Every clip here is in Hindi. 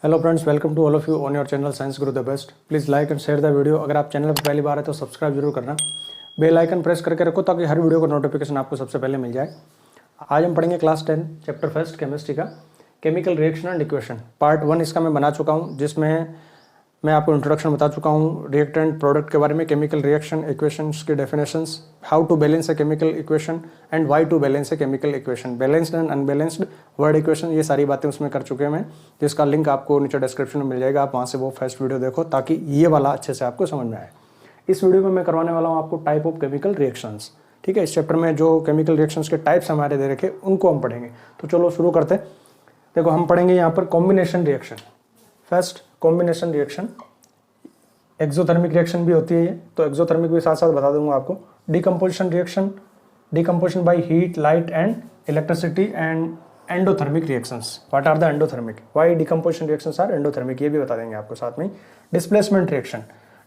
Hello friends, welcome to all of you on your channel science Guru the best. Please like and share the video. अगर आप चैनल पर पहली बार है तो सब्सक्राइब जरूर करना, बेल आइकन प्रेस करके रखो ताकि हर वीडियो का नोटिफिकेशन आपको सबसे पहले मिल जाए। आज हम पढ़ेंगे क्लास 10 चैप्टर फर्स्ट केमिस्ट्री का chemical reaction and equation. Part 1 इसका मैं बना चुका हूँ, जिसमें मैं आपको इंट्रोडक्शन बता चुका हूँ रिएक्टेंट प्रोडक्ट के बारे में, केमिकल रिएक्शन, इक्वेशंस की definitions, how to balance a chemical equation and why to balance a chemical equation, balanced and unbalanced word equation, ये सारी बातें उसमें कर चुके हैं मैं, जिसका लिंक आपको नीचे डिस्क्रिप्शन में मिल जाएगा। आप वहाँ से वो फर्स्ट वीडियो देखो ताकि ये वाला अच्छे से आपको समझ में आए। इस वीडियो में मैं करवाने वाला हूँ आपको टाइप ऑफ केमिकल रिएक्शंस। ठीक है, इस चैप्टर में जो केमिकल रिएक्शंस के टाइप्स हमारे दे रखे उनको हम पढ़ेंगे। तो चलो शुरू करते हैं। देखो, हम पढ़ेंगे यहाँ पर combination reaction. First combination reaction, exothermic reaction भी होती है ये, तो एक्सोथर्मिक भी साथ साथ बता दूंगा आपको। Decomposition reaction, decomposition by heat, light and electricity and endothermic reactions. What are the endothermic, why decomposition reactions are endothermic, ये भी बता देंगे आपको साथ में। Displacement reaction,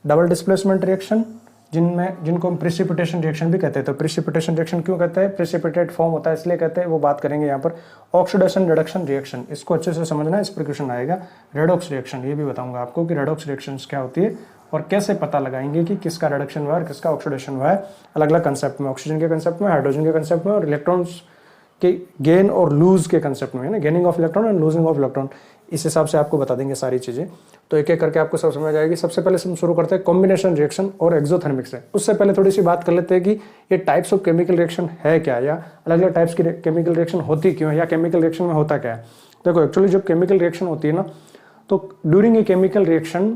double displacement reaction, जिनको हम प्रिसिपिटेशन रिएक्शन भी कहते हैं। तो प्रिसिपिटेशन रिएक्शन क्यों कहते हैं, प्रिसिपिटेट फॉर्म होता है इसलिए कहते हैं, वो बात करेंगे यहाँ पर। ऑक्सीडेशन रिडक्शन रिएक्शन, इसको अच्छे से समझना है, इस पर क्वेश्चन आएगा। रेडॉक्स रिएक्शन, ये भी बताऊंगा आपको कि रेडॉक्स रिएक्शन क्या होती है और कैसे पता लगाएंगे कि किसका रिडक्शन हुआ है और किसका ऑक्सीडेशन हुआ है, अलग अलग कंसेप्ट में, ऑक्सीजन के कंसेप्ट में, हाइड्रोजन के कंसेप्ट में और इलेक्ट्रॉन्स के गेन और लूज के कंसेप्ट में, है ना, gaining of electron and losing of electron. इस हिसाब से आपको बता देंगे सारी चीजें, तो एक एक करके आपको सब समझ आएगी। सबसे पहले हम शुरू करते हैं कॉम्बिनेशन रिएक्शन और एक्सोथर्मिक से। उससे पहले थोड़ी सी बात कर लेते हैं कि ये टाइप्स ऑफ केमिकल रिएक्शन है क्या, या अलग अलग टाइप्स की केमिकल रिएक्शन होती क्यों है, या केमिकल रिएक्शन में होता क्या है। देखो, एक्चुअली जब केमिकल रिएक्शन होती है ना, तो during a chemical reaction,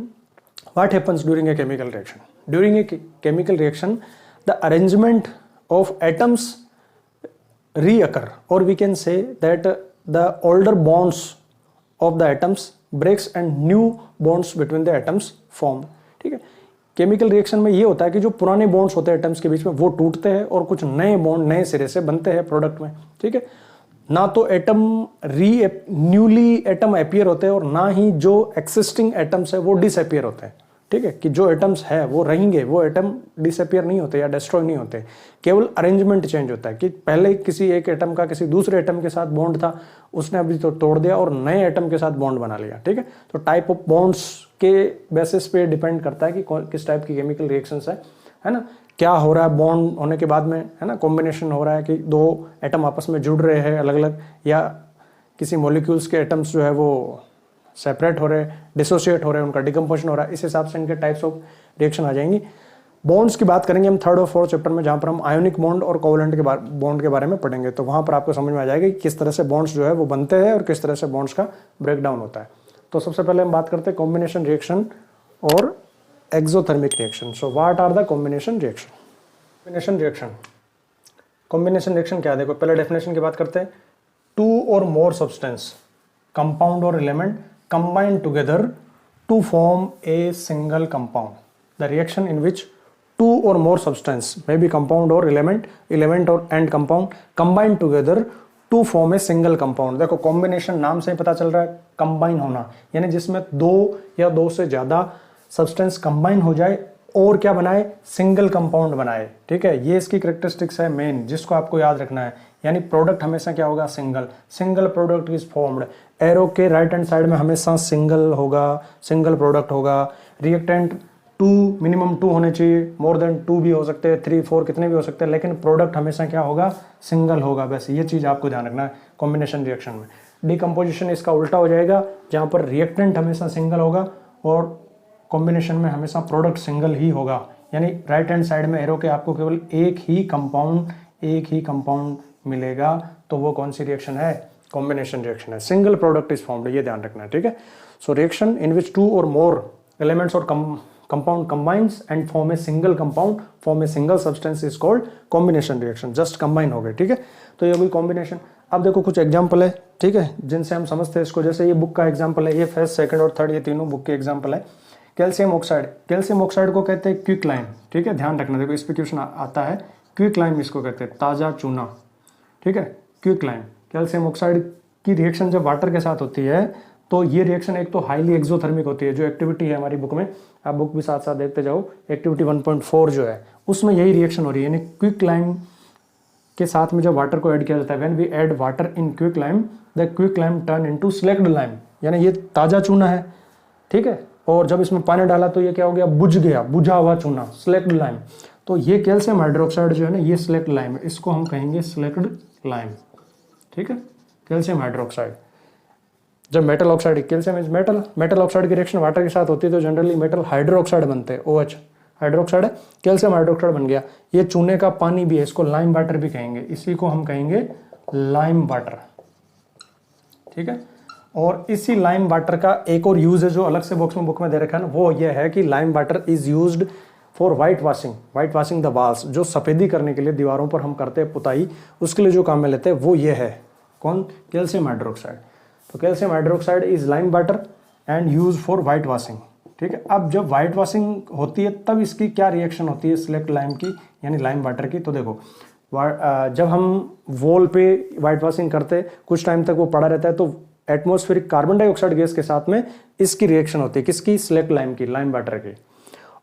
what happens during a chemical reaction? During a chemical reaction, the arrangement of atoms reoccur, or we can say that the older bonds of the atoms breaks and new bonds between the atoms form. ठीक है, केमिकल रिएक्शन में ये होता है कि जो पुराने बॉन्ड्स होते हैं एटम्स के बीच में वो टूटते हैं और कुछ नए बॉन्ड नए सिरे से बनते हैं प्रोडक्ट में। ठीक है, ना तो एटम न्यूली एटम अपीयर होते हैं और ना ही जो एक्सिस्टिंग एटम्स है वो डिसअपीयर होते हैं। ठीक है, कि जो एटम्स है वो रहेंगे, वो एटम डिसअपीयर नहीं होते या डिस्ट्रॉय नहीं होते, केवल अरेंजमेंट चेंज होता है कि पहले किसी एक एटम का किसी दूसरे एटम के साथ बॉन्ड था, उसने अभी तो तोड़ दिया और नए एटम के साथ बॉन्ड बना लिया। ठीक है, तो टाइप ऑफ बॉन्ड्स के बेसिस पे डिपेंड करता है कि किस टाइप की केमिकल रिएक्शंस है ना, क्या हो रहा है बॉन्ड होने के बाद में, है ना, कॉम्बिनेशन हो रहा है कि दो एटम आपस में जुड़ रहे हैं अलग अलग, या किसी मॉलिक्यूल्स के एटम्स जो है वो सेपरेट हो रहे हैं, डिसोसिएट हो रहे हैं, उनका डिकम्पोजिशन हो रहा है। इस हिसाब से इनके टाइप्स ऑफ रिएक्शन आ जाएंगी। बॉन्ड्स की बात करेंगे हम थर्ड और फोर्थ चैप्टर में, जहां पर हम आयोनिक बॉन्ड और कोवलेंट के बॉन्ड के बारे में पढ़ेंगे। तो वहां पर आपको समझ में आ जाएगा कि किस तरह से बॉन्ड्स जो है वो बनते हैं और किस तरह से बॉन्ड्स का ब्रेकडाउन होता है। तो सबसे पहले हम बात करते हैं कॉम्बिनेशन रिएक्शन और exothermic reaction. So what are the combination reaction. Combination reaction क्या है, देखो पहले डेफिनेशन की बात करते हैं। To or more substance, compound और element combine together to form a single compound. The reaction in which two or more substance, maybe compound or element or and compound, combine together to form a single compound. देखो combination नाम से ही पता चल रहा है combine होना, यानी जिसमें दो या दो से ज्यादा सब्सटेंस combine हो जाए और क्या बनाए, सिंगल कंपाउंड बनाए। ठीक है, ये इसकी कैरेक्टरिस्टिक्स है मेन, जिसको आपको याद रखना है। यानी प्रोडक्ट हमेशा क्या होगा, single product is formed. Arrow के राइट हैंड साइड में हमेशा सिंगल होगा, सिंगल प्रोडक्ट होगा। रिएक्टेंट मिनिमम टू होने चाहिए, मोर देन टू भी हो सकते हैं, 3 4 कितने भी हो सकते हैं, लेकिन प्रोडक्ट हमेशा क्या होगा, सिंगल होगा। बस ये चीज आपको ध्यान रखना है कॉम्बिनेशन रिएक्शन में। डिकम्पोजिशन इसका उल्टा हो जाएगा, जहां पर रिएक्टेंट हमेशा सिंगल होगा और कॉम्बिनेशन में हमेशा प्रोडक्ट सिंगल ही होगा। यानी राइट हैंड साइड में एरो के आपको केवल एक ही कंपाउंड मिलेगा, तो वो कौन सी रिएक्शन है, कॉम्बिनेशन रिएक्शन है। सिंगल प्रोडक्ट इज फॉर्म्ड, ये ध्यान रखना है। ठीक है, so reaction in which to or more elements और compound combines and form a single compound, form a single substance is called combination reaction. Just combine हो गए। ठीक है, तो ये कोई कॉम्बिनेशन। अब देखो कुछ एग्जाम्पल है, ठीक है, जिनसे हम समझते हैं इसको। जैसे ये बुक का एग्जाम्पल है, ये फर्स्ट सेकंड और थर्ड ये तीनों बुक के एग्जाम्पल है। कैल्शियम ऑक्साइड को कहते हैं क्विक लाइम। ठीक है, ध्यान रखना, देखो इस पे क्वेश्चन आता है, क्विक लाइम इसको कहते हैं, ताजा चूना। ठीक है, क्विक लाइम। कैल्शियम ऑक्साइड की रिएक्शन जब वाटर के साथ होती है तो ये रिएक्शन एक तो हाईली एक्सोथर्मिक होती है, जो एक्टिविटी है हमारी बुक में, आप बुक भी साथ साथ देखते जाओ, एक्टिविटी 1.4 जो है उसमें यही रिएक्शन हो रही है। यानी क्विक लाइम के साथ में जब वाटर को ऐड किया जाता है, when we add water in quick lime, the quick lime turn into slaked lime. यानी ये ताज़ा चूना है, ठीक है। और जब इसमें पानी डाला तो ये क्या हो गया, बुझ गया, बुझा हुआ चूना, स्लेक्ड लाइम। तो ये कैल्शियम हाइड्रोक्साइड जो है ना, ये स्लेक्ड लाइम है, इसको हम कहेंगे स्लेक्ड लाइम, ठीक है, कैल्शियम हाइड्रोक्साइड। जब metal oxide, calcium is metal, metal oxide की रिएक्शन वाटर के साथ होती है तो जनरली मेटल हाइड्रोक्साइड बनते हैं, OH हाइड्रोक्साइड है, कैल्शियम हाइड्रोक्साइड बन गया। ये चूने का पानी भी है, इसको लाइम वाटर भी कहेंगे, इसी को हम कहेंगे लाइम वाटर, ठीक है। और इसी लाइम वाटर का एक और यूज है जो अलग से बॉक्स में बुक में दे रखा है ना, वो ये है कि lime water is used for white washing the walls. जो सफेदी करने के लिए दीवारों पर हम करते हैं पुताई, उसके लिए जो काम में लेते हैं वो ये है, कौन, कैल्शियम हाइड्रोक्साइड। तो calcium hydroxide is lime water and use for white washing, ठीक है। अब जब वाइट वॉशिंग होती है तब इसकी क्या रिएक्शन होती है सिलेक्ट लाइम की, यानी लाइम वाटर की। तो देखो जब हम वॉल पे वाइट वॉशिंग करते कुछ टाइम तक वो पड़ा रहता है तो एटमॉस्फेरिक कार्बन डाइऑक्साइड गैस के साथ में इसकी रिएक्शन होती है, किसकी, सिलेक्ट लाइम की, लाइम वाटर की।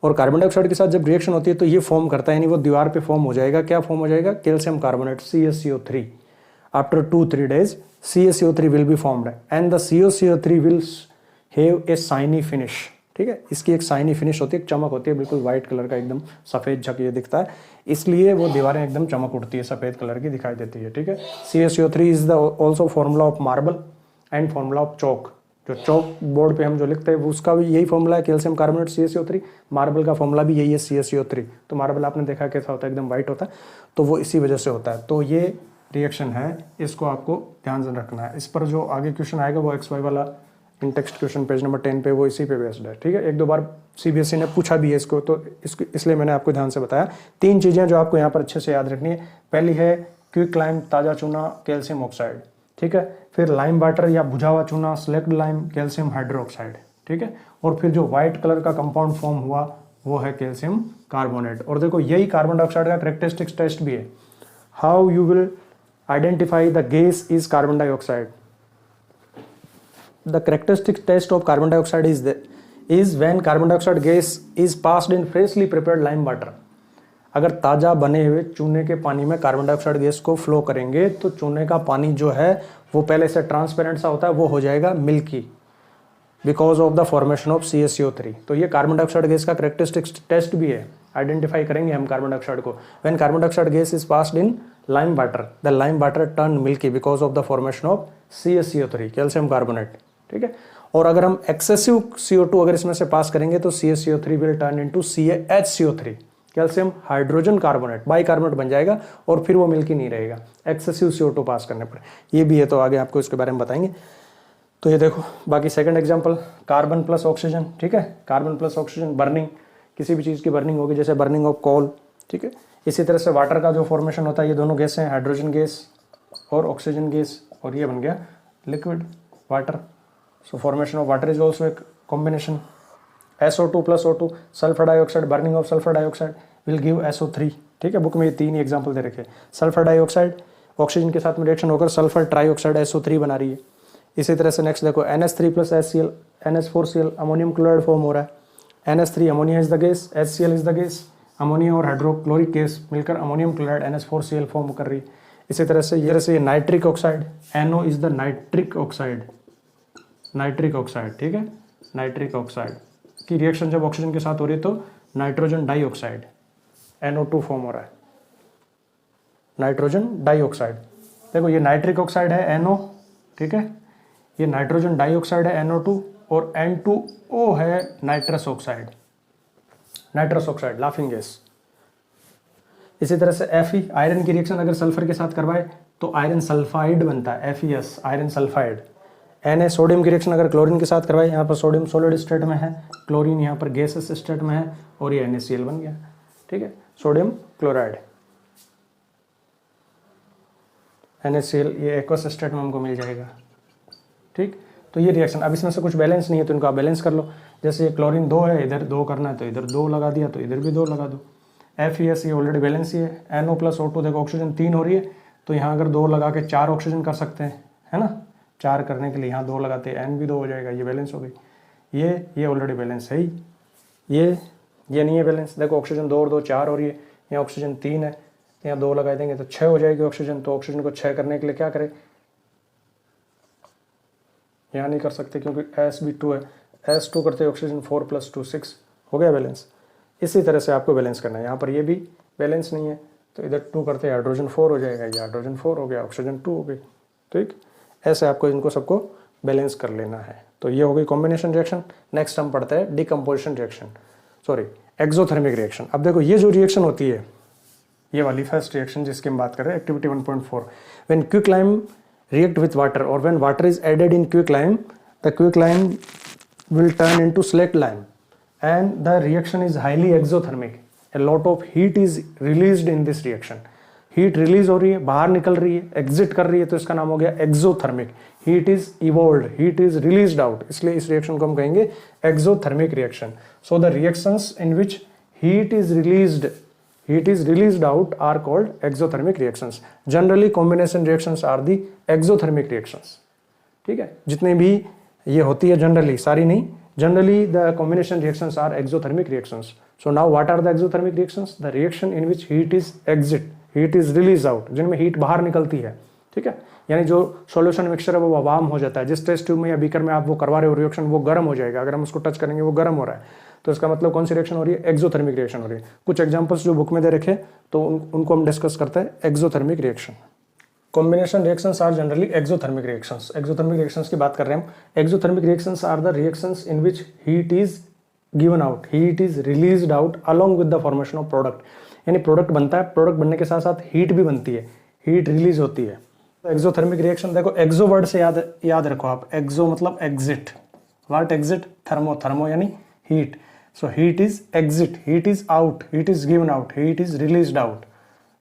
और कार्बन डाइऑक्साइड के साथ जब रिएक्शन होती है तो ये फॉर्म करता है, यानी वो दीवार पे फॉर्म हो जाएगा, क्या फॉर्म हो जाएगा, calcium carbonate, CaCO3। After 2-3 days CaCO3 will be formed and the CaCO3 will have a shiny finish, ठीक है। इसकी एक शाइनी फिनिश होती है, एक चमक होती है, बिल्कुल व्हाइट कलर का एकदम सफेद झक ये दिखता है, इसलिए वो दीवारें एकदम चमक उठती है, सफेद कलर की दिखाई देती है, ठीक है। CaCO3 is the also formula of marble and formula of chalk. जो चौक बोर्ड पे हम जो लिखते हैं वो उसका भी यही फॉर्मूला है, कैल्शियम कार्बोनेट CaCO3। मार्बल का फॉर्मूला भी यही है, CaCO3। तो मार्बल आपने देखा कैसा होता है, एकदम व्हाइट होता है, तो वो इसी वजह से होता है। तो ये रिएक्शन है, इसको आपको ध्यान से रखना है। इस पर जो आगे क्वेश्चन आएगा वो XY वाला इन टेक्स्ट क्वेश्चन पेज नंबर 10 पे, वो इसी पे बेस्ड है, ठीक है। 1-2 बार CBSE ने पूछा भी है इसको, तो इसलिए मैंने आपको ध्यान से बताया। 3 चीज़ें जो आपको यहाँ पर अच्छे से याद रखनी है, पहली है क्विक लाइम, ताज़ा चूना, कैल्शियम ऑक्साइड, ठीक है। फिर लाइम वाटर या बुझा हुआ चूना, सिलेक्ट लाइम, कैल्शियम हाइड्रोक्साइड, ठीक है। और फिर जो व्हाइट कलर का कंपाउंड फॉर्म हुआ वो है कैल्शियम कार्बोनेट। और देखो यही कार्बन डाइऑक्साइड का कैरेक्टरिस्टिक्स टेस्ट भी है, how you will identify the gas is carbon dioxide. The characteristic test of carbon dioxide is when carbon dioxide gas is passed in freshly prepared lime water। अगर ताज़ा बने हुए चूने के पानी में कार्बन डाइऑक्साइड गैस को फ्लो करेंगे तो चूने का पानी जो है वो पहले से ट्रांसपेरेंट सा होता है, वो हो जाएगा milky because of the formation of CaCO3। तो ये कार्बन डाइऑक्साइड गैस का कैरेक्टरिस्टिक्स टेस्ट भी है, आइडेंटिफाई करेंगे हम कार्बन डाइऑक्साइड को। When carbon dioxide gas is passed in lime water, the lime water turn milky because of the formation of CaCO3, calcium carbonate, ठीक है। और अगर हम एक्सेसिव CO2 अगर इसमें से पास करेंगे तो CaCO3 will turn into CaHCO3, calcium hydrogen carbonate, bicarbonate बन जाएगा और फिर वो मिल्की नहीं रहेगा एक्सेसिव CO2 पास करने पर। ये भी है, तो आगे आपको इसके बारे में बताएंगे। तो ये देखो बाकी second example, carbon plus oxygen, ठीक है। कार्बन प्लस ऑक्सीजन बर्निंग, किसी भी चीज़ की बर्निंग होगी, जैसे बर्निंग ऑफ कोल, ठीक है। इसी तरह से वाटर का जो फॉर्मेशन होता है, ये दोनों गैस हैं, हाइड्रोजन गैस और ऑक्सीजन गैस, और ये बन गया liquid water. So formation of water is also a combination, SO2 plus O2, sulphur dioxide, burning of sulphur dioxide will give SO3, ठीक है। बुक में ये 3 एग्जाम्पल दे रखे। सल्फर डाइऑक्साइड ऑक्सीजन के साथ में रिएक्शन होकर सल्फर ट्राइऑक्साइड SO3 बना रही है। इसी तरह से नेक्स्ट देखो NH3 plus HCl, NH4Cl, ammonium chloride form हो रहा है। NH3 ammonia is the gas, HCl is the gas, ammonia और हाइड्रोक्लोरिक गैस मिलकर अमोनियम क्लोराइड NH4Cl फॉर्म कर रही है। इसी तरह से ये nitric oxide, NO is the nitric oxide, nitric oxide, ठीक है। नाइट्रिक ऑक्साइड की रिएक्शन जब ऑक्सीजन के साथ हो रही है तो नाइट्रोजन डाइऑक्साइड NO2 फॉर्म हो रहा है, नाइट्रोजन डाइऑक्साइड। देखो ये नाइट्रिक ऑक्साइड है NO, ठीक है। ये नाइट्रोजन डाइऑक्साइड है NO2 और N2O है nitrous oxide, nitrous oxide laughing gas. इसी तरह से Fe, आयरन की रिएक्शन अगर सल्फर के साथ करवाए तो आयरन सल्फाइड बनता है, FeS iron sulphide. Na, sodium की रिएक्शन अगर क्लोरीन के साथ करवाए, यहाँ पर सोडियम सॉलिड स्टेट में है, क्लोरीन यहाँ पर गैसेस स्टेट में है, और ये NaCl बन गया, ठीक है, सोडियम क्लोराइड। NaCl ये एक्वस स्टेट में हमको मिल जाएगा, ठीक। तो ये रिएक्शन, अब इसमें से कुछ बैलेंस नहीं है तो इनको आप बैलेंस कर लो। जैसे ये क्लोरीन 2 है, इधर 2 करना है तो इधर 2 लगा दिया, तो इधर भी 2 लगा दो। FeS ये ऑलरेडी बैलेंस ही है। NO प्लस O2, देखो ऑक्सीजन 3 हो रही है तो यहाँ अगर 2 लगा के 4 ऑक्सीजन कर सकते हैं, है ना। 4 करने के लिए यहाँ 2 लगाते हैं, N भी 2 हो जाएगा, ये बैलेंस हो गई। ये ऑलरेडी बैलेंस है ही, ये नहीं है बैलेंस। देखो ऑक्सीजन 2 और 2 4 हो रही है, यहाँ ऑक्सीजन 3 है, यहाँ 2 लगा देंगे तो 6 हो जाएगी ऑक्सीजन। तो ऑक्सीजन को 6 करने के लिए क्या करें, यहाँ नहीं कर सकते क्योंकि Sb2 है, S2 करते ऑक्सीजन 4 + 2 6 हो गया बैलेंस। इसी तरह से आपको बैलेंस करना है, यहाँ पर ये भी बैलेंस नहीं है तो इधर 2 करते हाइड्रोजन 4 हो जाएगा, ये हाइड्रोजन 4 हो गया, ऑक्सीजन 2 हो गई। ठीक, ऐसे आपको इनको सबको बैलेंस कर लेना है। तो ये हो गई कॉम्बिनेशन रिएक्शन। नेक्स्ट हम पढ़ते हैं decomposition reaction, sorry exothermic reaction. अब देखो ये जो रिएक्शन होती है, ये वाली फर्स्ट रिएक्शन जिसकी हम बात कर रहे हैं, activity 1.4, when quicklime react with water or when water is added in quicklime, the quicklime will turn into slaked lime and the reaction is highly exothermic. A lot of heat is released in this reaction. Heat release हो रही है, बाहर निकल रही है, एग्जिट कर रही है, तो इसका नाम हो गया exothermic. Heat is evolved, heat is released out, इसलिए इस रिएक्शन को हम कहेंगे exothermic reaction. So the reactions in which heat is released out are called exothermic reactions. Generally combination reactions are the exothermic reactions. ठीक है, जितने भी ये होती है जनरली, सारी नहीं, generally the combination reactions are exothermic reactions. So now what are the exothermic reactions? The reaction in which heat is released out, जिनमें हीट बाहर निकलती है। ठीक है, यानी जो सॉल्यूशन मिक्सचर है वो वार्म हो जाता है, जिस टेस्ट ट्यूब में या बीकर में आप वो करवा रहे हो रिएक्शन, वो गर्म हो जाएगा। अगर हम उसको टच करेंगे वो गर्म हो रहा है, तो इसका मतलब कौन सी रिएक्शन हो रही है? एक्सोथर्मिक रिएक्शन हो रही है। कुछ एग्जांपल्स जो बुक में दे रखे तो उनको हम डिस्कस करते हैं। Exothermic reaction, combination reactions are generally exothermic reactions. Exothermic reactions की बात कर रहे हैं हम। Exothermic reactions are the reactions in which heat is given out, heat is released out along with the formation of product. यानी प्रोडक्ट बनता है, प्रोडक्ट बनने के साथ साथ हीट भी बनती है, हीट रिलीज होती है। एक्सोथर्मिक रिएक्शन देखो, एक्सो वर्ड से याद रखो आप, एक्सो मतलब एग्जिट, व्हाट एग्जिट? थर्मो यानी heat. So heat is exit, heat is out, heat is given out, heat is released out.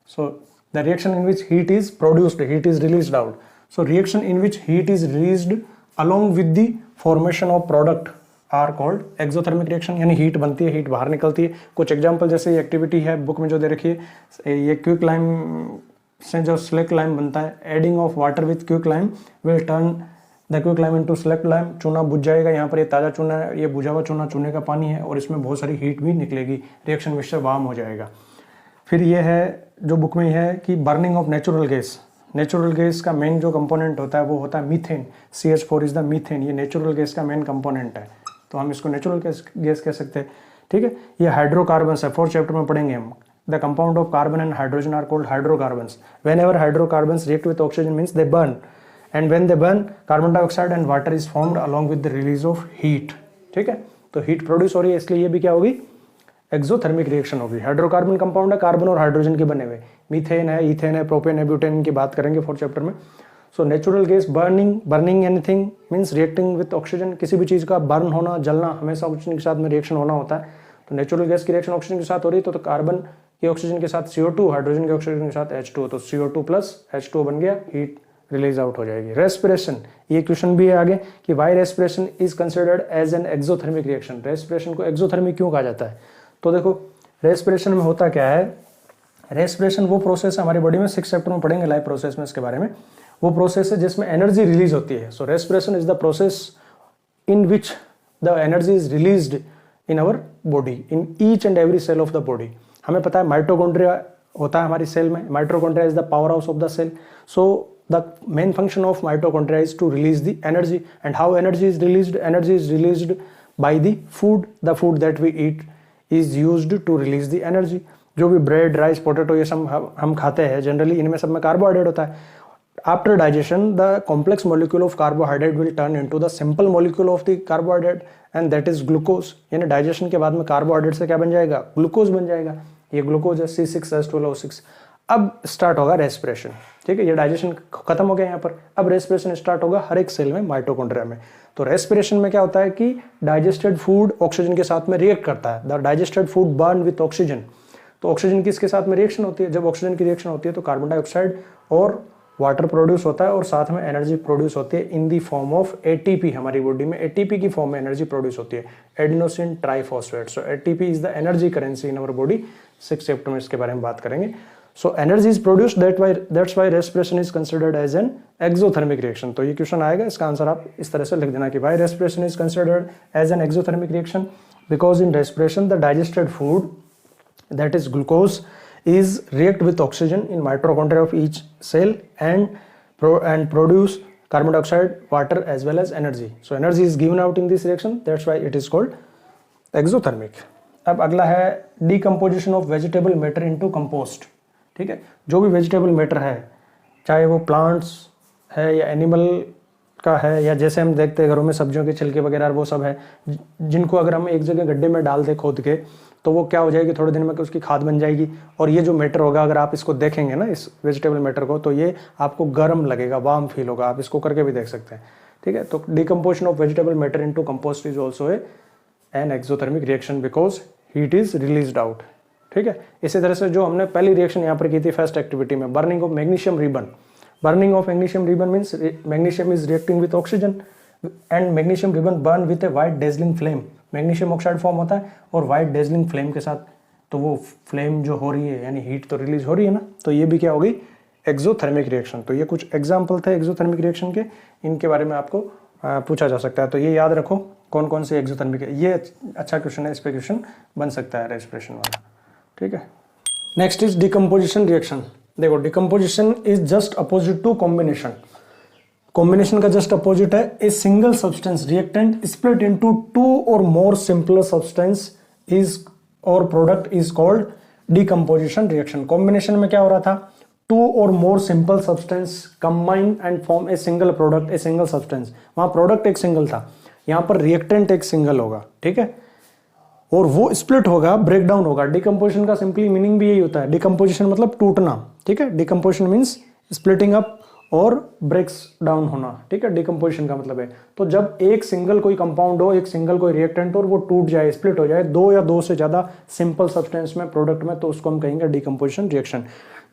So the reaction in which heat is produced, heat is released out. So reaction in which heat is released along with the formation of product are called exothermic reaction। यानी हीट बनती है, हीट बाहर निकलती है। कुछ एग्जांपल जैसे ये एक्टिविटी है बुक में जो दे रखी है, ये क्विक लाइम से जो स्लेक लाइम बनता है, adding of water with quick lime will turn the quick lime into slaked lime. चूना बुझ जाएगा, यहाँ पर ये ताज़ा चूना है, ये बुझा हुआ चूना चूने का पानी है और इसमें बहुत सारी हीट भी निकलेगी, रिएक्शन मिक्सचर वार्म हो जाएगा। फिर ये है जो बुक में है कि burning of natural gas. Natural gas का मेन जो कंपोनेंट होता है वो होता है methane. CH4 is the methane, ये नेचुरल गैस का मेन कंपोनेंट है, तो हम इसको नेचुरल गैस कह सकते हैं। ठीक है, ये हाइड्रोकार्बन्स है, 4th चैप्टर में पढ़ेंगे हम। The compound of carbon and hydrogen are called hydrocarbons. Whenever hydrocarbons react with oxygen means they burn, and when they burn carbon dioxide and water is formed along with the release of heat। ठीक है, तो हीट प्रोड्यूस हो रही है, इसलिए ये भी क्या होगी? एक्सोथर्मिक रिएक्शन होगी। हाइड्रोकार्बन कंपाउंड है, कार्बन और हाइड्रोजन के बने हुए, मीथेन है, इथेन है, प्रोपेन है, ब्यूटेन की बात करेंगे 4th चैप्टर में। So natural gas burning anything means reacting with oxygen. किसी भी चीज़ का बर्न होना, जलना हमेशा ऑक्सीजन के साथ में रिएक्शन होना होता है। तो नेचुरल गैस की रिएक्शन ऑक्सीजन के साथ हो रही है, तो कार्बन की ऑक्सीजन के साथ CO2, हाइड्रोजन के ऑक्सीजन के साथ H2, तो CO2 + H2 बन गया, हीट रिलीज आउट हो जाएगी। रेस्पिरेशन, ये क्वेश्चन भी है आगे कि why respiration is considered as an exothermic reaction. Respiration को एक्सोथर्मिक क्यों कहा जाता है? तो देखो रेस्पिरेशन में होता क्या है, रेस्पिरेशन वो प्रोसेस है हमारी बॉडी में, 6th चैप्टर में पढ़ेंगे लाइफ प्रोसेस में इसके बारे में। वो प्रोसेस है जिसमें एनर्जी रिलीज होती है। So respiration is the process in which the energy is released in our body, in each and every cell of the body. हमें पता है माइटोकॉन्ड्रिया होता है हमारी सेल में, mitochondria is the powerhouse of the cell. So the main function of mitochondria is to release the energy. And how energy is released? Energy is released by the food that we eat is used to release the energy। जो भी ब्रेड, राइस, पोटैटो ये सब हम खाते हैं जनरली, इनमें सब में कार्बोहाइड्रेट होता है। After digestion the complex molecule of carbohydrate will turn into the simple molecule of the carbohydrate and that is glucose. यानी डाइजेशन के बाद में कार्बोहाइड्रेट से क्या बन जाएगा? ग्लूकोज बन जाएगा। ये ग्लूकोज है, C6H12O6। अब स्टार्ट होगा रेस्पिरेशन। ठीक है, ये डाइजेशन खत्म हो गया यहाँ पर, अब रेस्पिरेशन स्टार्ट होगा हर एक सेल में, माइटोकॉन्ड्रिया में। तो रेस्पिरेशन में क्या होता है कि डाइजेस्टेड फूड ऑक्सीजन के साथ में रिएक्ट करता है। The digested food burn with oxygen. तो ऑक्सीजन किसके साथ में रिएक्शन होती है? जब ऑक्सीजन की रिएक्शन होती है तो कार्बन डाइऑक्साइड और वाटर प्रोड्यूस होता है और साथ में एनर्जी प्रोड्यूस होती है इन दी फॉर्म ऑफ ATP। हमारी बॉडी में ATP की फॉर्म में एनर्जी प्रोड्यूस होती है, adenosine triphosphate. So ATP is the energy currency in our body. 6th chapter में इसके बारे में बात करेंगे। So energy is produced, that's why respiration is considered as an exothermic reaction। तो ये क्वेश्चन आएगा, इसका आंसर आप इस तरह से लिख देना कि why respiration is considered as an exothermic reaction? Because in respiration the digested food, that is glucose, is react with oxygen in mitochondria of each cell and produce carbon dioxide, water as well as energy. So energy is given out in this reaction, that's why it is called exothermic. अब अगला है decomposition of vegetable matter into compost. ठीक है, जो भी वेजिटेबल मैटर है, चाहे वो प्लांट्स है या एनिमल का है, या जैसे हम देखते हैं घरों में सब्जियों के छिलके वगैरह वो सब है, जिनको अगर हम एक जगह गड्ढे में डाल दें खोद के, तो वो क्या हो जाएगी, थोड़े दिन में उसकी खाद बन जाएगी। और ये जो मैटर होगा, अगर आप इसको देखेंगे ना, इस वेजिटेबल मैटर को, तो ये आपको गर्म लगेगा, वार्म फील होगा। आप इसको करके भी देख सकते हैं। ठीक है, तो decomposition of vegetable matter into compost is also an exothermic reaction because heat is released out. ठीक है, इसी तरह से जो हमने पहली रिएक्शन यहाँ पर की थी फर्स्ट एक्टिविटी में, burning of magnesium ribbon. Burning of magnesium ribbon means magnesium is reacting with oxygen and magnesium ribbon burn with A white dazzling flame. Magnesium oxide form होता है और वाइट डेजलिंग फ्लेम के साथ, तो वो फ्लेम जो हो रही है यानी हीट तो रिलीज हो रही है ना, तो ये भी क्या होगी, एक्सोथर्मिक रिएक्शन। तो ये कुछ एग्जाम्पल थे एक्सोथर्मिक रिएक्शन के, इनके बारे में आपको पूछा जा सकता है। तो ये याद रखो कौन कौन से एक्सोथर्मिक है। ये अच्छा क्वेश्चन है, इस पे क्वेश्चन बन सकता है रेस्पिरेशन वाला। ठीक है, नेक्स्ट इज डिकम्पोजिशन रिएक्शन। देखो, decomposition is just opposite to combination. Combination का जस्ट अपोजिट है a single substance reactant split into two or more simpler substance is or product is called decomposition reaction. Combination में क्या हो रहा था, two or more simple substance combine and form a single product, a single substance. वहां प्रोडक्ट एक सिंगल था, यहां पर रिएक्टेंट एक सिंगल होगा। ठीक है, और वो स्प्लिट होगा, ब्रेक डाउन होगा। डिकम्पोजिशन का सिंपली मीनिंग भी यही होता है, डिकम्पोजिशन मतलब टूटना। ठीक है, डिकम्पोजिशन मीन्स स्प्लिटिंग अप और ब्रेक्स डाउन होना। ठीक है, डिकम्पोजिशन का मतलब है, तो जब एक सिंगल कोई कंपाउंड हो, एक सिंगल कोई रिएक्टेंट हो और वो टूट जाए, स्प्लिट हो जाए दो या दो से ज्यादा सिंपल सब्सटेंस में, प्रोडक्ट में, तो उसको हम कहेंगे decomposition reaction.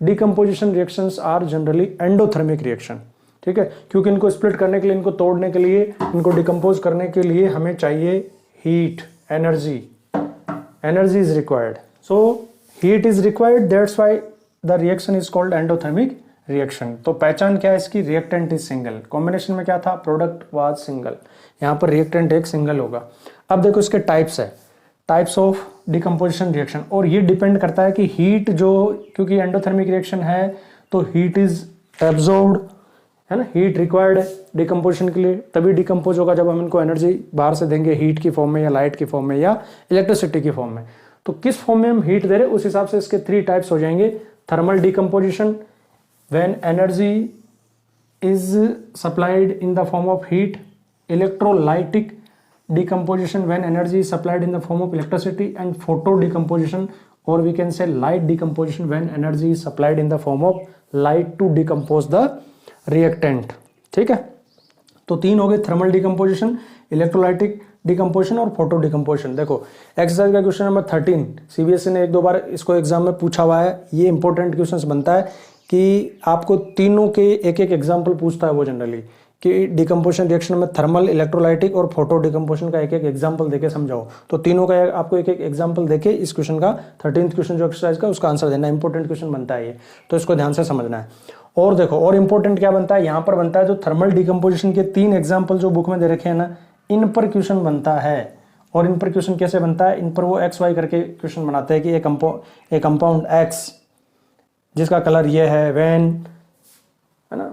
Decomposition reactions are generally endothermic reaction. ठीक है, क्योंकि इनको स्प्लिट करने के लिए, इनको तोड़ने के लिए, इनको डिकम्पोज करने के लिए हमें चाहिए heat, energy is required. So heat is required, that's why the reaction is called endothermic reaction. तो पहचान क्या है इसकी, रिएक्टेंट इज सिंगल। कॉम्बिनेशन में क्या था, प्रोडक्ट वाज सिंगल, यहाँ पर रिएक्टेंट एक सिंगल होगा। अब देखो इसके टाइप्स है, टाइप्स ऑफ डिकम्पोजिशन रिएक्शन, और ये डिपेंड करता है कि हीट जो, क्योंकि एंडोथर्मिक रिएक्शन है तो हीट इज एब्जॉर्ब्ड, है ना, हीट रिक्वायर्ड है डिकम्पोजिशन के लिए, तभी डिकम्पोज होगा जब हम इनको एनर्जी बाहर से देंगे, हीट की फॉर्म में या लाइट की फॉर्म में या इलेक्ट्रिसिटी की फॉर्म में। तो किस फॉर्म में हम हीट दे रहे, उस हिसाब से इसके 3 टाइप्स हो जाएंगे। Thermal decomposition, when energy is supplied in the form of heat. Electrolytic decomposition, when energy is supplied in the form of electricity. And photo decomposition, or we can say light decomposition, when energy is supplied in the form of light to decompose the reactant. ठीक है, तो 3 हो गए, थर्मल डिकम्पोजिशन, इलेक्ट्रोलाइटिक डिकम्पोजिशन और फोटो डिकम्पोजिशन। देखो एक्सरसाइज का क्वेश्चन नंबर 13 सीबीएसई ने 1-2 बार इसको एग्जाम में पूछा हुआ है। ये इंपॉर्टेंट क्वेश्चन बनता है कि आपको तीनों के एक एग्जाम्पल पूछता है वो जनरली, कि डिकम्पोजिशन रिएक्शन में थर्मल, इलेक्ट्रोलाइटिक और फोटो डिकम्पोजिशन का एक एग्जाम्पल देके समझाओ। तो तीनों का आपको एक एग्जाम्पल देके इस क्वेश्चन का 13th क्वेश्चन जो एक्सरसाइज का उसका आंसर देना। इंपॉर्टेंट क्वेश्चन बनता है ये, तो इसको ध्यान से समझना है। और देखो और इंपॉर्टेंट क्या बनता है, यहाँ पर बनता है जो थर्मल डिकम्पोजिशन के 3 एग्जाम्पल जो बुक में दे रखे हैं ना, इन पर क्वेश्चन बनता है। और इन पर क्वेश्चन कैसे बनता है, इन पर वो XY करके क्वेश्चन बनाते हैं कि एक कंपाउंड X जिसका कलर ये है, है ना,